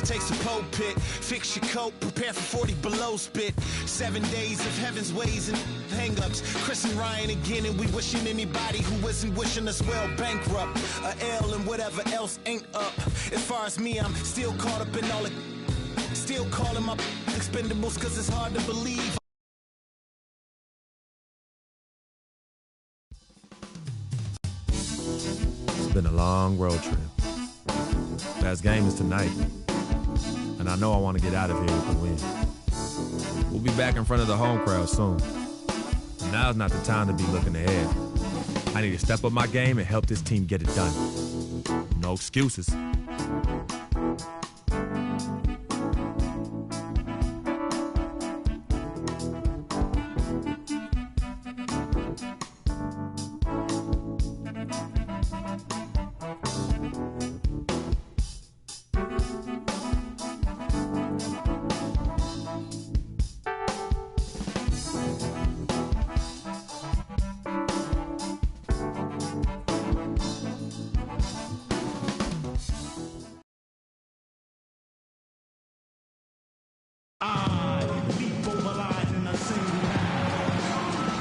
Takes a pulpit, fix your coat, prepare for 40 below spit. 7 days of heaven's ways and hang-ups. Chris and Ryan again, and we wishing anybody who isn't wishing us well bankrupt. A L and whatever else ain't up. As far as me, I'm still caught up in all it. Still calling my expendables cause it's hard to believe. It's been a long road trip. Last game is tonight. And I know I want to get out of here with the win. We'll be back in front of the home crowd soon. And now's not the time to be looking ahead. I need to step up my game and help this team get it done. No excuses.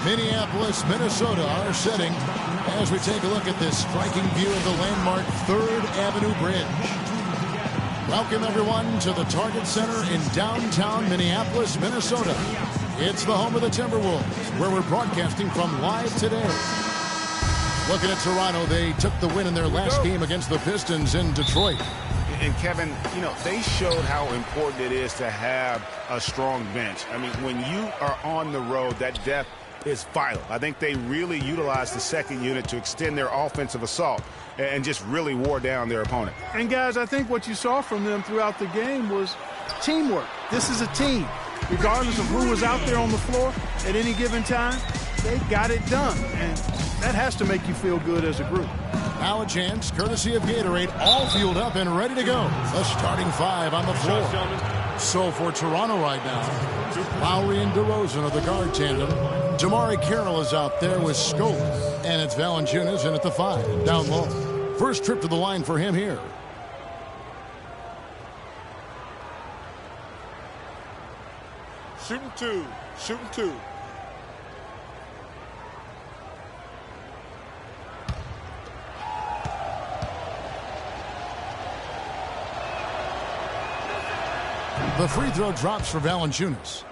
Minneapolis, Minnesota, our setting as we take a look at this striking view of the landmark 3rd Avenue Bridge. Welcome, everyone, to the Target Center in downtown Minneapolis, Minnesota. It's the home of the Timberwolves, where we're broadcasting from live today. Looking at Toronto, they took the win in their last game against the Pistons in Detroit. And Kevin, you know, they showed how important it is to have a strong bench. I mean, when you are on the road, that depth is vital. I think they really utilized the second unit to extend their offensive assault and just really wore down their opponent. And guys, I think what you saw from them throughout the game was teamwork. This is a team. Regardless of who was out there on the floor at any given time, they got it done, and that has to make you feel good as a group. Now a chance, courtesy of Gatorade, all fueled up and ready to go. The starting five on the floor. So for Toronto right now, Lowry and DeRozan are the guard tandem. Damari Carroll is out there with Scope, and it's Valanciunas in at the 5, down low. First trip to the line for him here. Shooting two. The free throw drops for Valanciunas.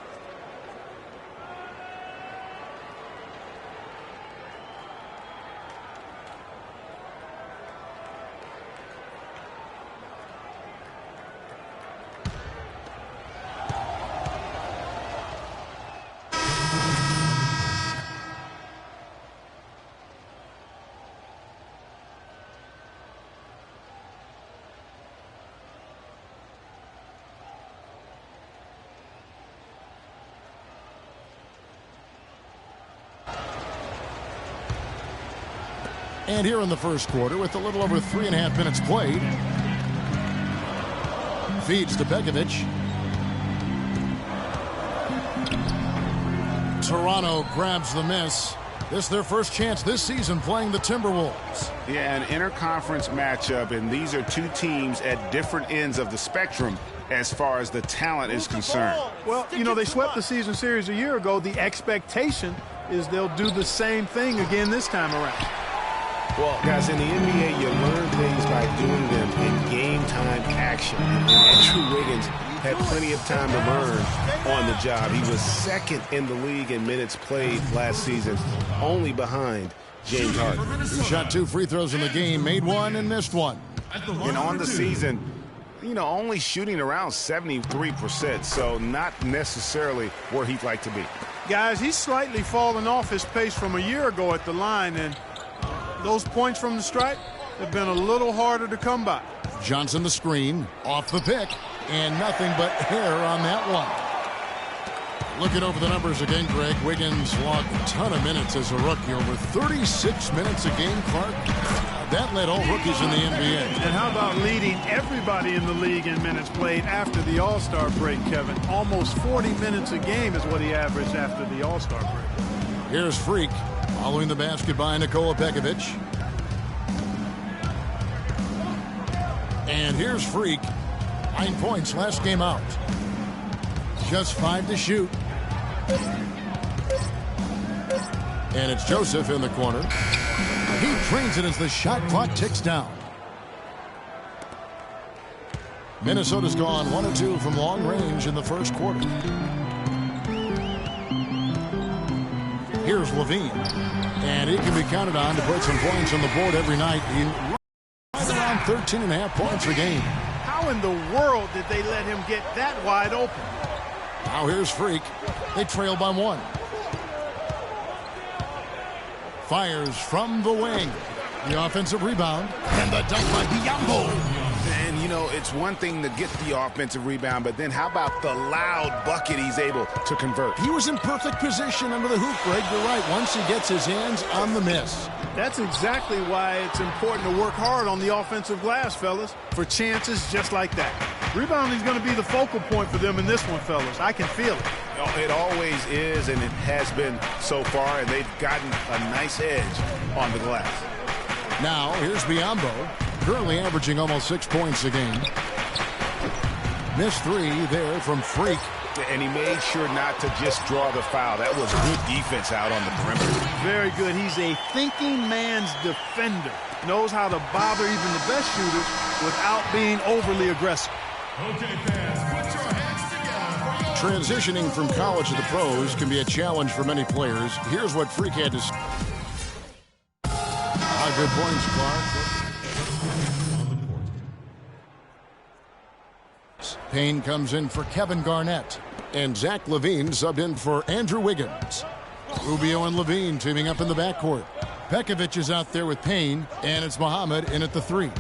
And here in the first quarter, with a little over 3.5 minutes played, feeds to Pekovic. Toronto grabs the miss. This is their first chance this season playing the Timberwolves. Yeah, an interconference matchup, and these are two teams at different ends of the spectrum as far as the talent is concerned. Well, you know, they swept the season series a year ago. The expectation is they'll do the same thing again this time around. Well, guys, in the NBA, you learn things by doing them in game-time action. And Andrew Wiggins had plenty of time to learn on the job. He was second in the league in minutes played last season, only behind James Harden. He shot 2 free throws in the game, made 1 and missed 1. And on the season, you know, only shooting around 73%, so not necessarily where he'd like to be. Guys, he's slightly fallen off his pace from a year ago at the line, and those points from the stripe have been a little harder to come by. Johnson the screen, off the pick, and nothing but air on that one. Looking over the numbers again, Greg, Wiggins logged a ton of minutes as a rookie, over 36 minutes a game, Clark. That led all rookies in the NBA. And how about leading everybody in the league in minutes played after the All-Star break, Kevin? Almost 40 minutes a game is what he averaged after the All-Star break. Here's Freak, following the basket by Nikola Pekovic. And here's Freak, 9 points last game out. Just 5 to shoot. And it's Joseph in the corner. He trains it as the shot clock ticks down. Minnesota's gone 1 of 2 from long range in the first quarter. Here's Levine. And he can be counted on to put some points on the board every night. He runs around 13.5 points a game. How in the world did they let him get that wide open? Now here's Freak. They trail by 1. Fires from the wing. The offensive rebound. And the dunk by Biyombo. And, you know, it's one thing to get the offensive rebound, but then how about the loud bucket he's able to convert? He was in perfect position under the hoop, Greg. You're right. Once he gets his hands on the miss. That's exactly why it's important to work hard on the offensive glass, fellas, for chances just like that. Rebounding is going to be the focal point for them in this one, fellas. I can feel it. It always is, and it has been so far, and they've gotten a nice edge on the glass. Now, here's Biyombo, currently averaging almost 6 points a game. Missed 3 there from Freak. And he made sure not to just draw the foul. That was good defense out on the perimeter. Very good. He's a thinking man's defender. Knows how to bother even the best shooters without being overly aggressive. Okay, fans, put your hands together. Transitioning from college to the pros can be a challenge for many players. Here's what Freak had to say. Good points, Clark. Payne comes in for Kevin Garnett. And Zach LaVine subbed in for Andrew Wiggins. Rubio and LaVine teaming up in the backcourt. Pekovic is out there with Payne, and it's Muhammad in at the 3.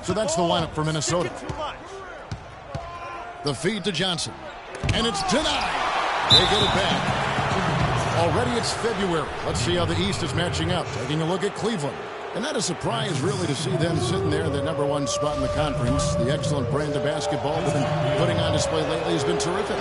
So that's the lineup for Minnesota. The feed to Johnson. And it's denied. They get it back. Already it's February. Let's see how the East is matching up. Taking a look at Cleveland. And not a surprise, really, to see them sitting there in the #1 spot in the conference. The excellent brand of basketball they've been putting on display lately has been terrific.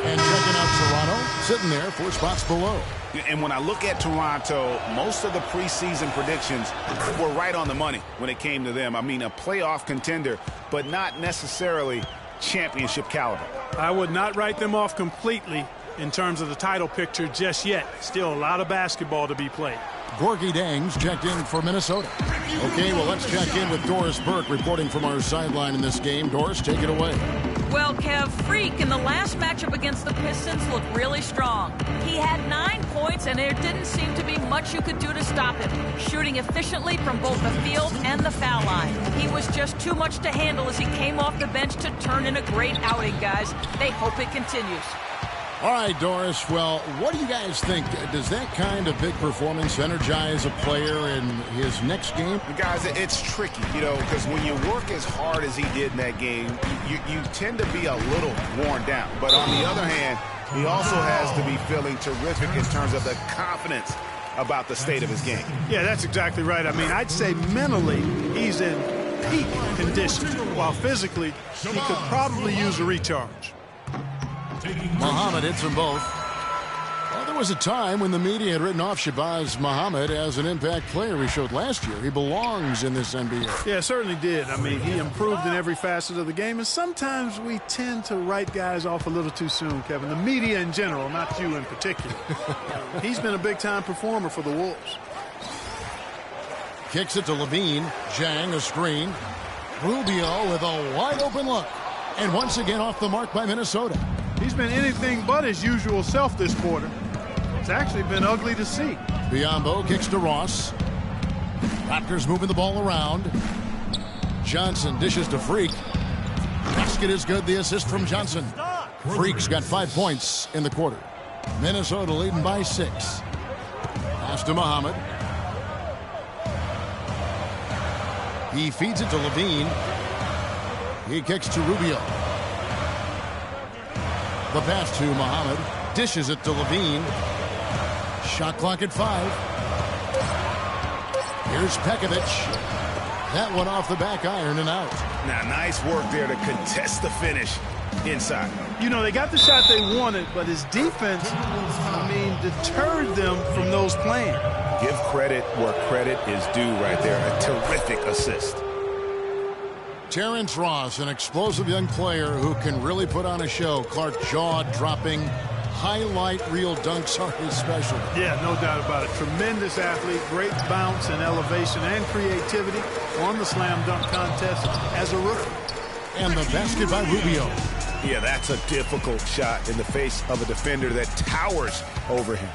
And checking out Toronto, sitting there 4 spots below. And when I look at Toronto, most of the preseason predictions were right on the money when it came to them. I mean, a playoff contender, but not necessarily championship caliber. I would not write them off completely in terms of the title picture just yet. Still a lot of basketball to be played. Gorgie Dangs checked in for Minnesota. Okay, well, let's check in with Doris Burke reporting from our sideline in this game. Doris, take it away. Well, Kev, Freak in the last matchup against the Pistons looked really strong. He had 9 points, and there didn't seem to be much you could do to stop him, shooting efficiently from both the field and the foul line. He was just too much to handle as he came off the bench to turn in a great outing, guys. They hope it continues. All right, Doris, well, what do you guys think? Does that kind of big performance energize a player in his next game? Guys, it's tricky, because when you work as hard as he did in that game, you tend to be a little worn down. But on the other hand, he also has to be feeling terrific in terms of the confidence about the state of his game. Yeah, that's exactly right. I mean, I'd say mentally he's in peak condition, while physically he could probably use a recharge. Muhammad hits them both. Well, there was a time when the media had written off Shabazz Muhammad as an impact player he showed last year. He belongs in this NBA. Yeah, certainly did. I mean, he improved in every facet of the game, and sometimes we tend to write guys off a little too soon, Kevin. The media in general, not you in particular. He's been a big-time performer for the Wolves. Kicks it to Levine. Zhang, a screen. Rubio with a wide-open look. And once again off the mark by Minnesota. He's been anything but his usual self this quarter. It's actually been ugly to see. Biyombo kicks to Ross. Raptors moving the ball around. Johnson dishes to Freak. Basket is good. The assist from Johnson. Freak's got 5 points in the quarter. Minnesota leading by 6. Pass to Muhammad. He feeds it to Levine. He kicks to Rubio. The pass to Muhammad. Dishes it to Levine. Shot clock at 5. Here's Pekovic. That one off the back iron and out. Now, nice work there to contest the finish inside. They got the shot they wanted, but his defense, deterred them from those playing. Give credit where credit is due right there. A terrific assist. Terrence Ross, an explosive young player who can really put on a show. Clark jaw-dropping, highlight reel dunks are his specialty. Yeah, no doubt about it. Tremendous athlete, great bounce and elevation and creativity on the slam dunk contest as a rookie. And the basket by Rubio. Yeah, that's a difficult shot in the face of a defender that towers over him.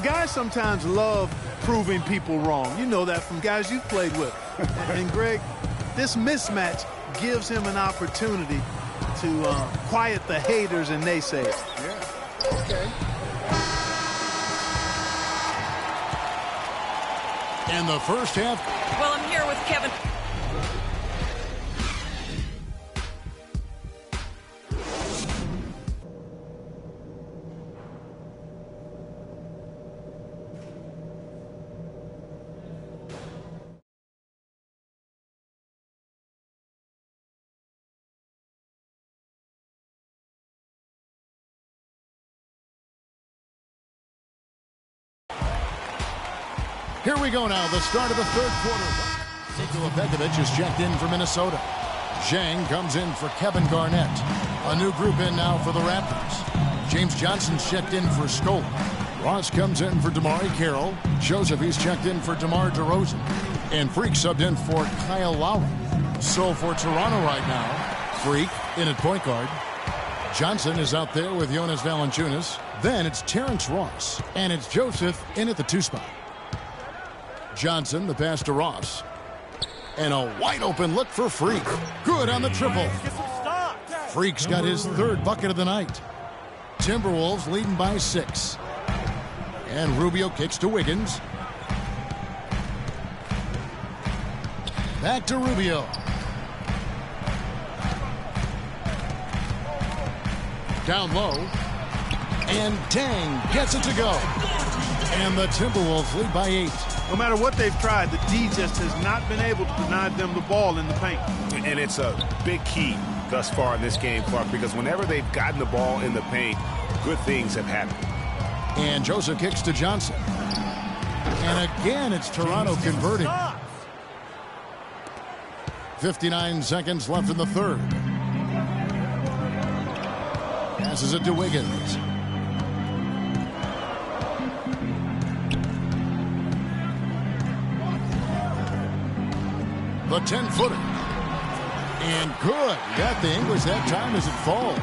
Guys sometimes love proving people wrong. You know that from guys you've played with. And Greg, this mismatch gives him an opportunity to quiet the haters and naysayers. Yeah, okay. And the first half. Well, I'm here with Kevin. Here we go now, the start of the third quarter. Nikola Pekovic is checked in for Minnesota. Zhang comes in for Kevin Garnett. A new group in now for the Raptors. James Johnson's checked in for Scola. Ross comes in for DeMar Carroll. Joseph, he's checked in for DeMar DeRozan. And Freak subbed in for Kyle Lowry. So for Toronto right now, Freak in at point guard. Johnson is out there with Jonas Valanciunas. Then it's Terrence Ross. And it's Joseph in at the 2 spot. Johnson, the pass to Ross. And a wide open look for Freak. Good on the triple. Freak's got his 3rd bucket of the night. Timberwolves leading by 6. And Rubio kicks to Wiggins. Back to Rubio. Down low. And Tang gets it to go. And the Timberwolves lead by 8. No matter what they've tried, the D just has not been able to deny them the ball in the paint. And it's a big key thus far in this game, Clark, because whenever they've gotten the ball in the paint, good things have happened. And Joseph kicks to Johnson. And again, it's Toronto converting. 59 seconds left in the third. Passes it to Wiggins. The 10-footer. And good. Got the English that time as it falls.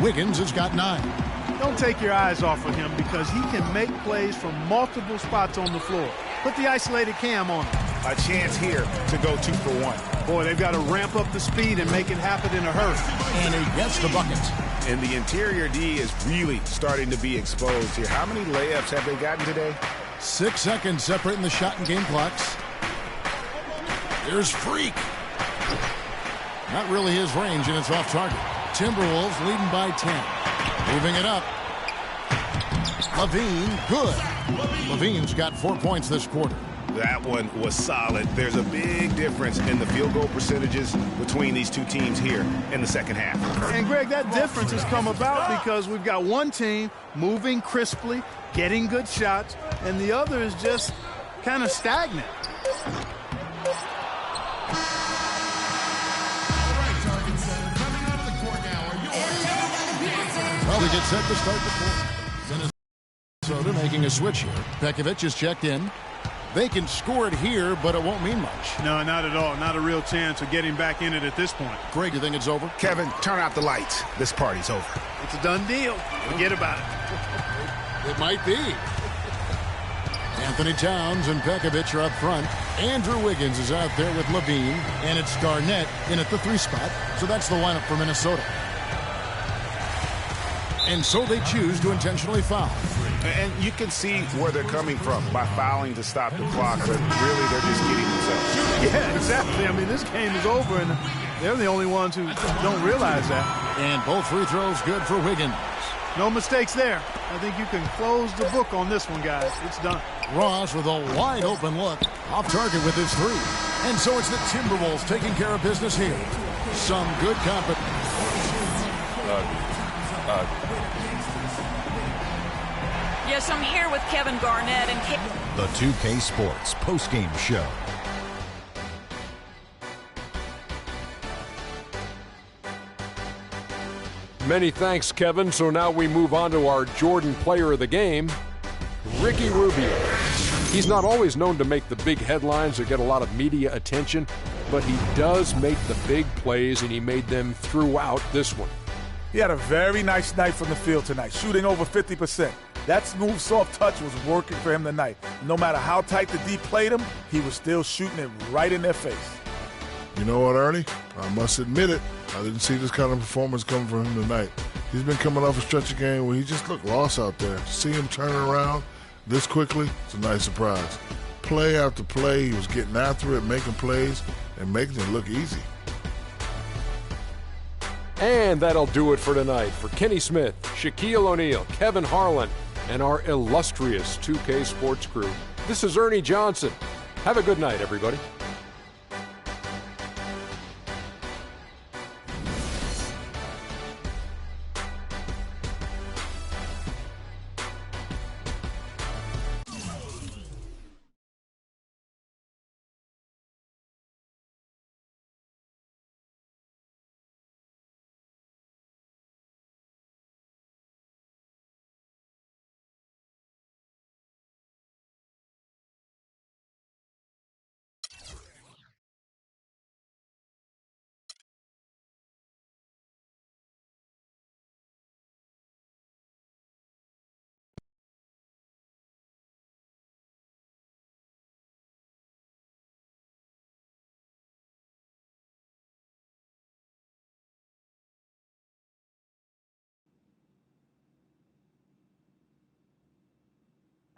Wiggins has got 9. Don't take your eyes off of him because he can make plays from multiple spots on the floor. Put the isolated cam on him. A chance here to go 2 for 1. Boy, they've got to ramp up the speed and make it happen in a hurry. And he gets the bucket. And the interior D is really starting to be exposed here. How many layups have they gotten today? 6 seconds separating the shot and game clocks. There's Freak. Not really his range, and it's off target. Timberwolves leading by 10. Moving it up. Levine, good. Levine's got 4 points this quarter. That one was solid. There's a big difference in the field goal percentages between these two teams here in the second half. And, Greg, that difference has come about because we've got one team moving crisply, getting good shots, and the other is just kind of stagnant. Well, we get set to start the fourth. Minnesota making a switch here. Pekovic is checked in. They can score it here, but it won't mean much. No, not at all. Not a real chance of getting back in it at this point. Greg, you think it's over? Kevin, turn out the lights. This party's over. It's a done deal. Forget about it. It might be. Anthony Towns and Pekovic are up front. Andrew Wiggins is out there with Levine, and it's Garnett in at the 3 spot. So that's the lineup for Minnesota. And so they choose to intentionally foul. And you can see where they're coming from by fouling to stop the clock, but really they're just getting themselves. Yeah, exactly. I mean, this game is over, and they're the only ones who don't realize that. And both free throws good for Wiggins. No mistakes there. I think you can close the book on this one, guys. It's done. Ross with a wide open look. Off target with his 3. And so it's the Timberwolves taking care of business here. Some good competition. Yes, I'm here with Kevin Garnett and The 2K Sports postgame show. Many thanks, Kevin. So now we move on to our Jordan player of the game, Ricky Rubio. He's not always known to make the big headlines or get a lot of media attention, but he does make the big plays, and he made them throughout this one. He had a very nice night from the field tonight, shooting over 50%. That smooth, soft touch was working for him tonight. No matter how tight the D played him, he was still shooting it right in their face. You know what, Ernie? I must admit it. I didn't see this kind of performance coming from him tonight. He's been coming off a stretch of game where he just looked lost out there. To see him turn around this quickly, it's a nice surprise. Play after play, he was getting after it, making plays, and making it look easy. And that'll do it for tonight. For Kenny Smith, Shaquille O'Neal, Kevin Harlan, and our illustrious 2K Sports crew, this is Ernie Johnson. Have a good night, everybody.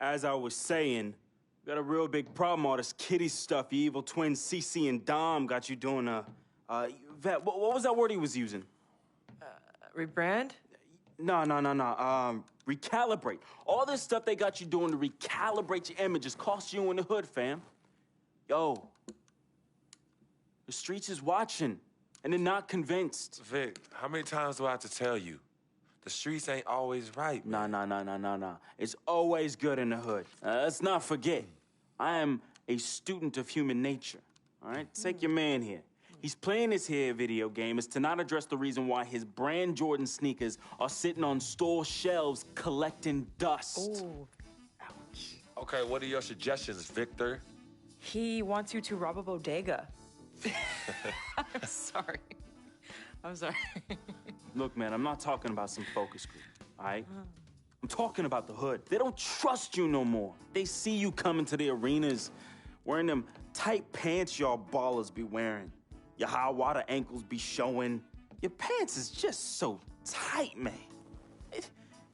As I was saying, got a real big problem, all this kitty stuff. You evil twins, CC and Dom got you doing Vet, what was that word he was using? Rebrand? No. Recalibrate. All this stuff they got you doing to recalibrate your image is cost you in the hood, fam. Yo, the streets is watching, and they're not convinced. Vic, how many times do I have to tell you? The streets ain't always right, man. Nah. It's always good in the hood. Let's not forget, I am a student of human nature, all right? Take your man here. He's playing this here video game is to not address the reason why his brand Jordan sneakers are sitting on store shelves collecting dust. Ooh. Okay, what are your suggestions, Victor? He wants you to rob a bodega. I'm sorry. Look, man, I'm not talking about some focus group, all right? I'm talking about the hood. They don't trust you no more. They see you coming to the arenas wearing them tight pants y'all ballers be wearing. Your high water ankles be showing. Your pants is just so tight, man.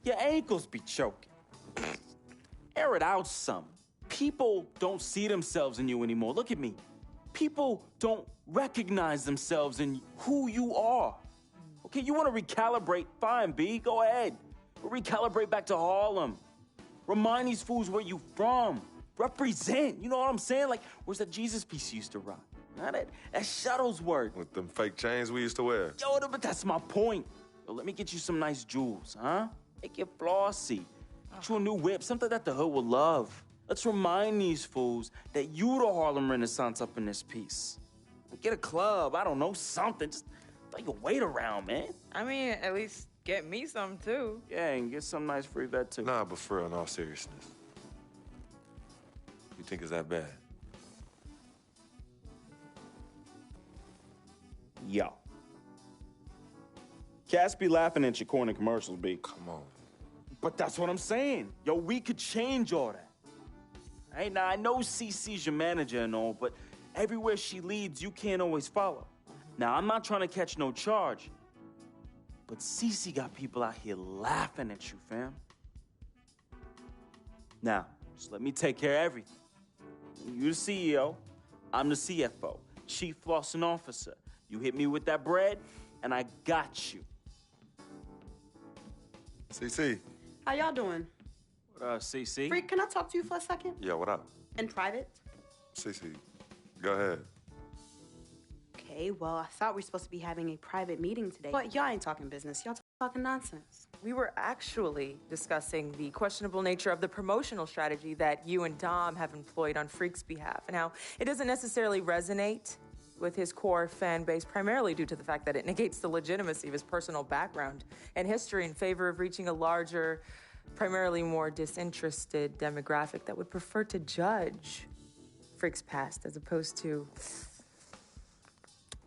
Your ankles be choking. Air it out some. People don't see themselves in you anymore. Look at me. People don't recognize themselves in who you are. Okay, you want to recalibrate? Fine, B, go ahead. But recalibrate back to Harlem. Remind these fools where you from. Represent, you know what I'm saying? Like, where's that Jesus piece you used to rock? Now that Shuttlesworth. With them fake chains we used to wear. Yo, but that's my point. Yo, let me get you some nice jewels, huh? Make it flossy. Get you a new whip, something that the hood will love. Let's remind these fools that you the Harlem Renaissance up in this piece. Get a club, I don't know, something. Just throw your weight around, man. I mean, at least get me some, too. Yeah, and get some nice free vet, too. Nah, but for real, in all seriousness. You think it's that bad? Yo. Cats be laughing at your corny commercials, B. Come on. But that's what I'm saying. Yo, we could change all that. Right? Now, I know CC's your manager and all, but everywhere she leads, you can't always follow. Now, I'm not trying to catch no charge, but CC got people out here laughing at you, fam. Now, just let me take care of everything. You the CEO, I'm the CFO, Chief Flossing Officer. You hit me with that bread, and I got you. CC. How y'all doing? What CC? Freak, can I talk to you for a second? Yeah, what up? In private? CC, go ahead. Okay, well, I thought we were supposed to be having a private meeting today. But y'all ain't talking business. Y'all talking nonsense. We were actually discussing the questionable nature of the promotional strategy that you and Dom have employed on Freak's behalf. Now, it doesn't necessarily resonate with his core fan base, primarily due to the fact that it negates the legitimacy of his personal background and history in favor of reaching a larger, primarily more disinterested demographic that would prefer to judge Freak's past as opposed to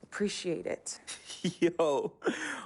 appreciate it. Yo,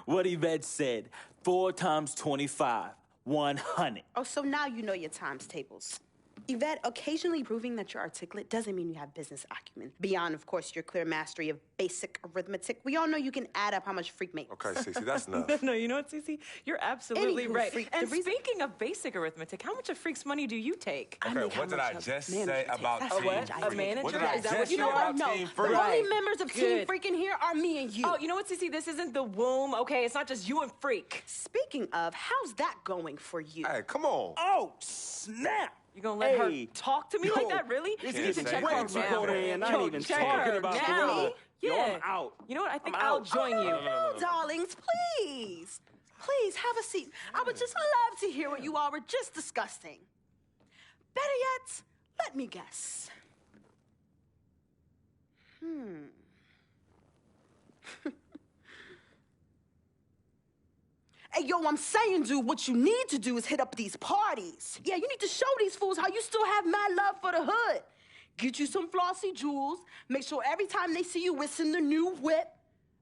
what Yvette said, 4 times 25, 100. Oh, so now you know your times tables. Yvette, occasionally proving that you're articulate doesn't mean you have business acumen. Beyond, of course, your clear mastery of basic arithmetic, we all know you can add up how much Freak makes. Okay, Cece, that's enough. No, you know what, Cece? You're absolutely Anywho, right. Freak, And speaking of basic arithmetic, how much of Freak's money do you take? Okay, what did I just say about A Team what? Freak? A manager? What did I Is that just what you say are? about No, Team the Freak? only members of Team Good. Freak in here are me and you. Oh, you know what, Cece? This isn't the womb, okay? It's not just you and Freak. Speaking of, how's that going for you? Hey, come on. Oh, snap. You gonna let her Hey. talk to me like that, really? This You need is to check way her too now. cold in. I ain't even check talking her about now. Gorilla. Yeah. Yo, I'm out. You know what? I think I'm I'll out. join you. No, darlings, please. Please, have a seat. I would just love to hear what you all were just discussing. Better yet, let me guess. Hey, yo, I'm saying, dude, what you need to do is hit up these parties. Yeah, you need to show these fools how you still have mad love for the hood. Get you some flossy jewels. Make sure every time they see you whistling the new whip.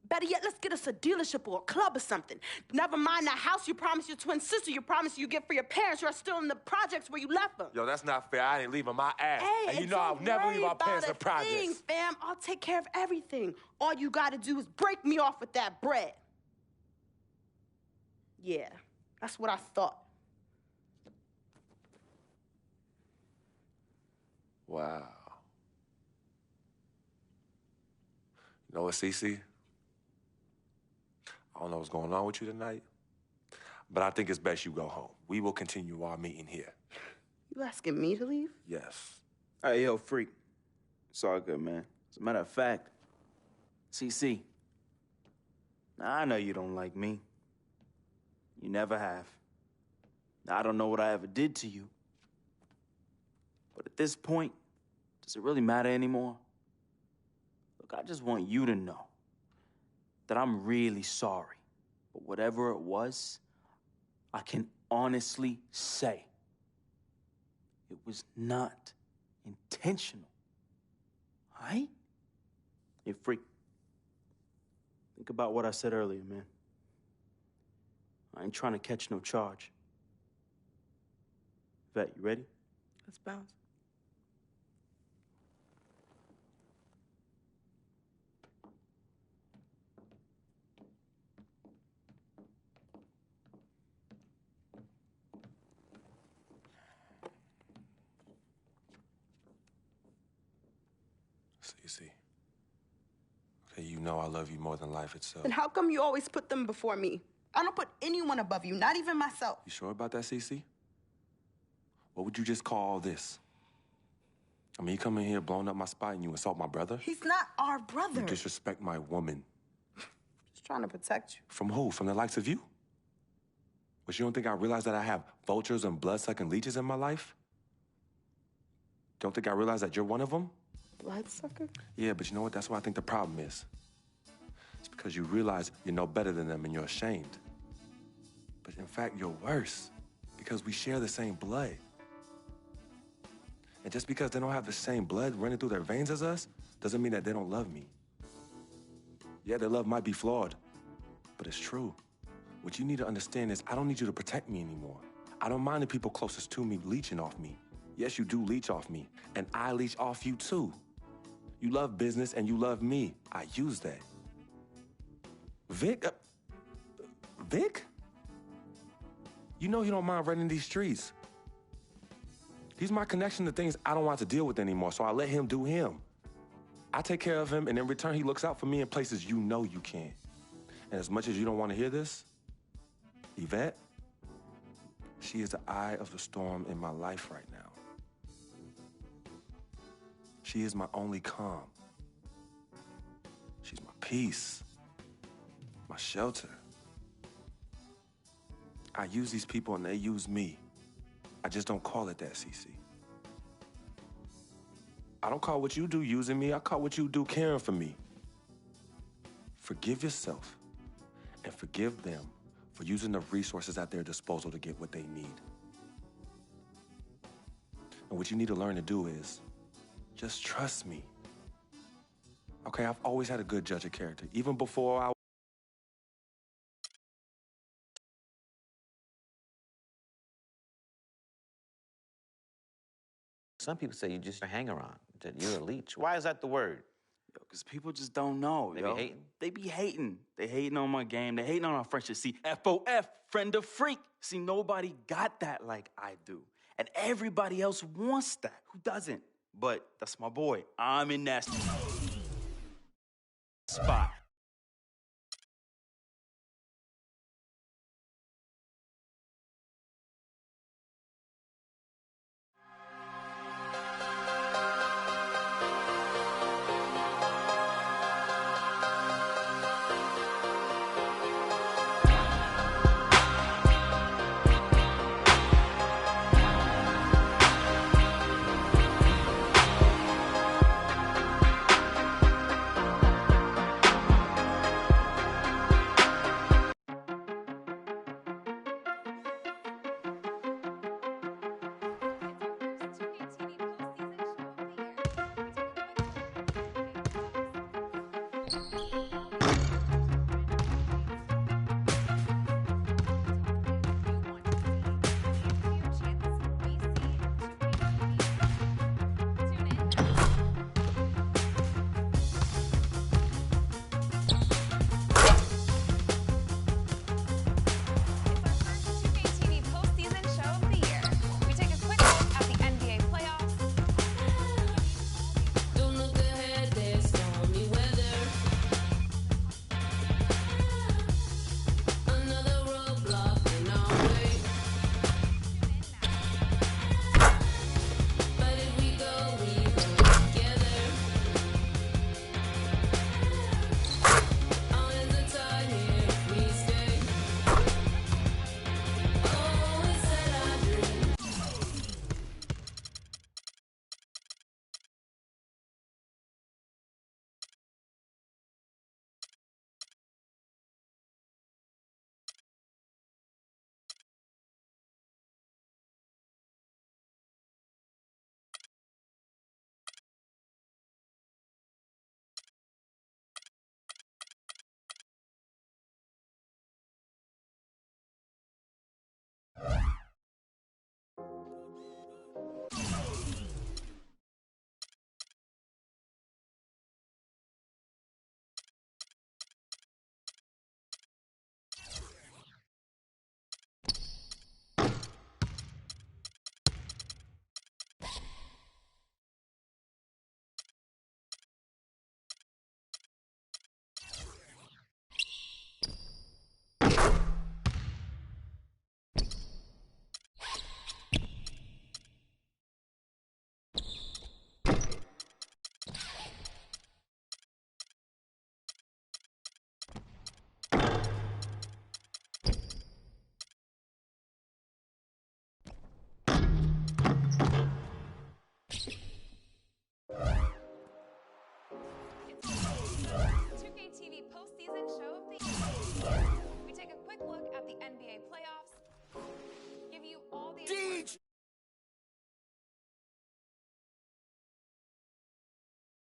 Better yet, let's get us a dealership or a club or something. Never mind that house you promised your twin sister you promised you get for your parents who are still in the projects where you left them. Yo, that's not fair. I ain't leaving my ass. Hey, and you and know I'll don't never worry leave our about parents a in projects. thing, fam. I'll take care of everything. All you gotta do is break me off with that bread. Yeah, that's what I thought. Wow. You know what, Cece? I don't know what's going on with you tonight, But I think it's best you go home. We will continue our meeting here. You asking me to leave? Yes. Hey, yo, freak. It's all good, man. As a matter of fact, CC, I know you don't like me. You never have. I don't know what I ever did to you. But at this point, does it really matter anymore? Look, I just want you to know that I'm really sorry. But whatever it was, I can honestly say it was not intentional. All right? Hey, freak. Think about what I said earlier, man. I ain't trying to catch no charge. Vet, you ready? Let's bounce. CC. Okay, you know I love you more than life itself. And how come you always put them before me? I don't put anyone above you, not even myself. You sure about that, CC? What would you just call all this? I mean, you come in here blowing up my spot and you insult my brother? He's not our brother. You disrespect my woman. Just trying to protect you. From who? From the likes of you? But you don't think I realize that I have vultures and blood-sucking leeches in my life? Don't think I realize that you're one of them? Bloodsucker? Yeah, but you know what? That's what I think the problem is. It's because you realize you're no better than them and you're ashamed. But in fact, you're worse because we share the same blood. And just because they don't have the same blood running through their veins as us, doesn't mean that they don't love me. Yeah, their love might be flawed, but it's true. What you need to understand is I don't need you to protect me anymore. I don't mind the people closest to me leeching off me. Yes, you do leech off me, and I leech off you too. You love business and you love me. I use that. Vic? Vic? You know he don't mind running these streets. He's my connection to things I don't want to deal with anymore, so I let him do him. I take care of him, and in return, he looks out for me in places you know you can't. And as much as you don't want to hear this, Yvette, she is the eye of the storm in my life right now. She is my only calm. She's my peace, my shelter. I use these people and they use me. I just don't call it that, CC. I don't call what you do using me. I call what you do caring for me. Forgive yourself and forgive them for using the resources at their disposal to get what they need. And what you need to learn to do is just trust me. Okay, I've always had a good judge of character. Even before I Some people say you're just a hanger-on, that you're a leech. Why is that the word? Yo, because people just don't know, They yo. be hating? They be hating. They hating on my game. They hating on our friendship. See, FOF, friend of freak. See, nobody got that like I do. And everybody else wants that. Who doesn't? But that's my boy. I'm in that spot.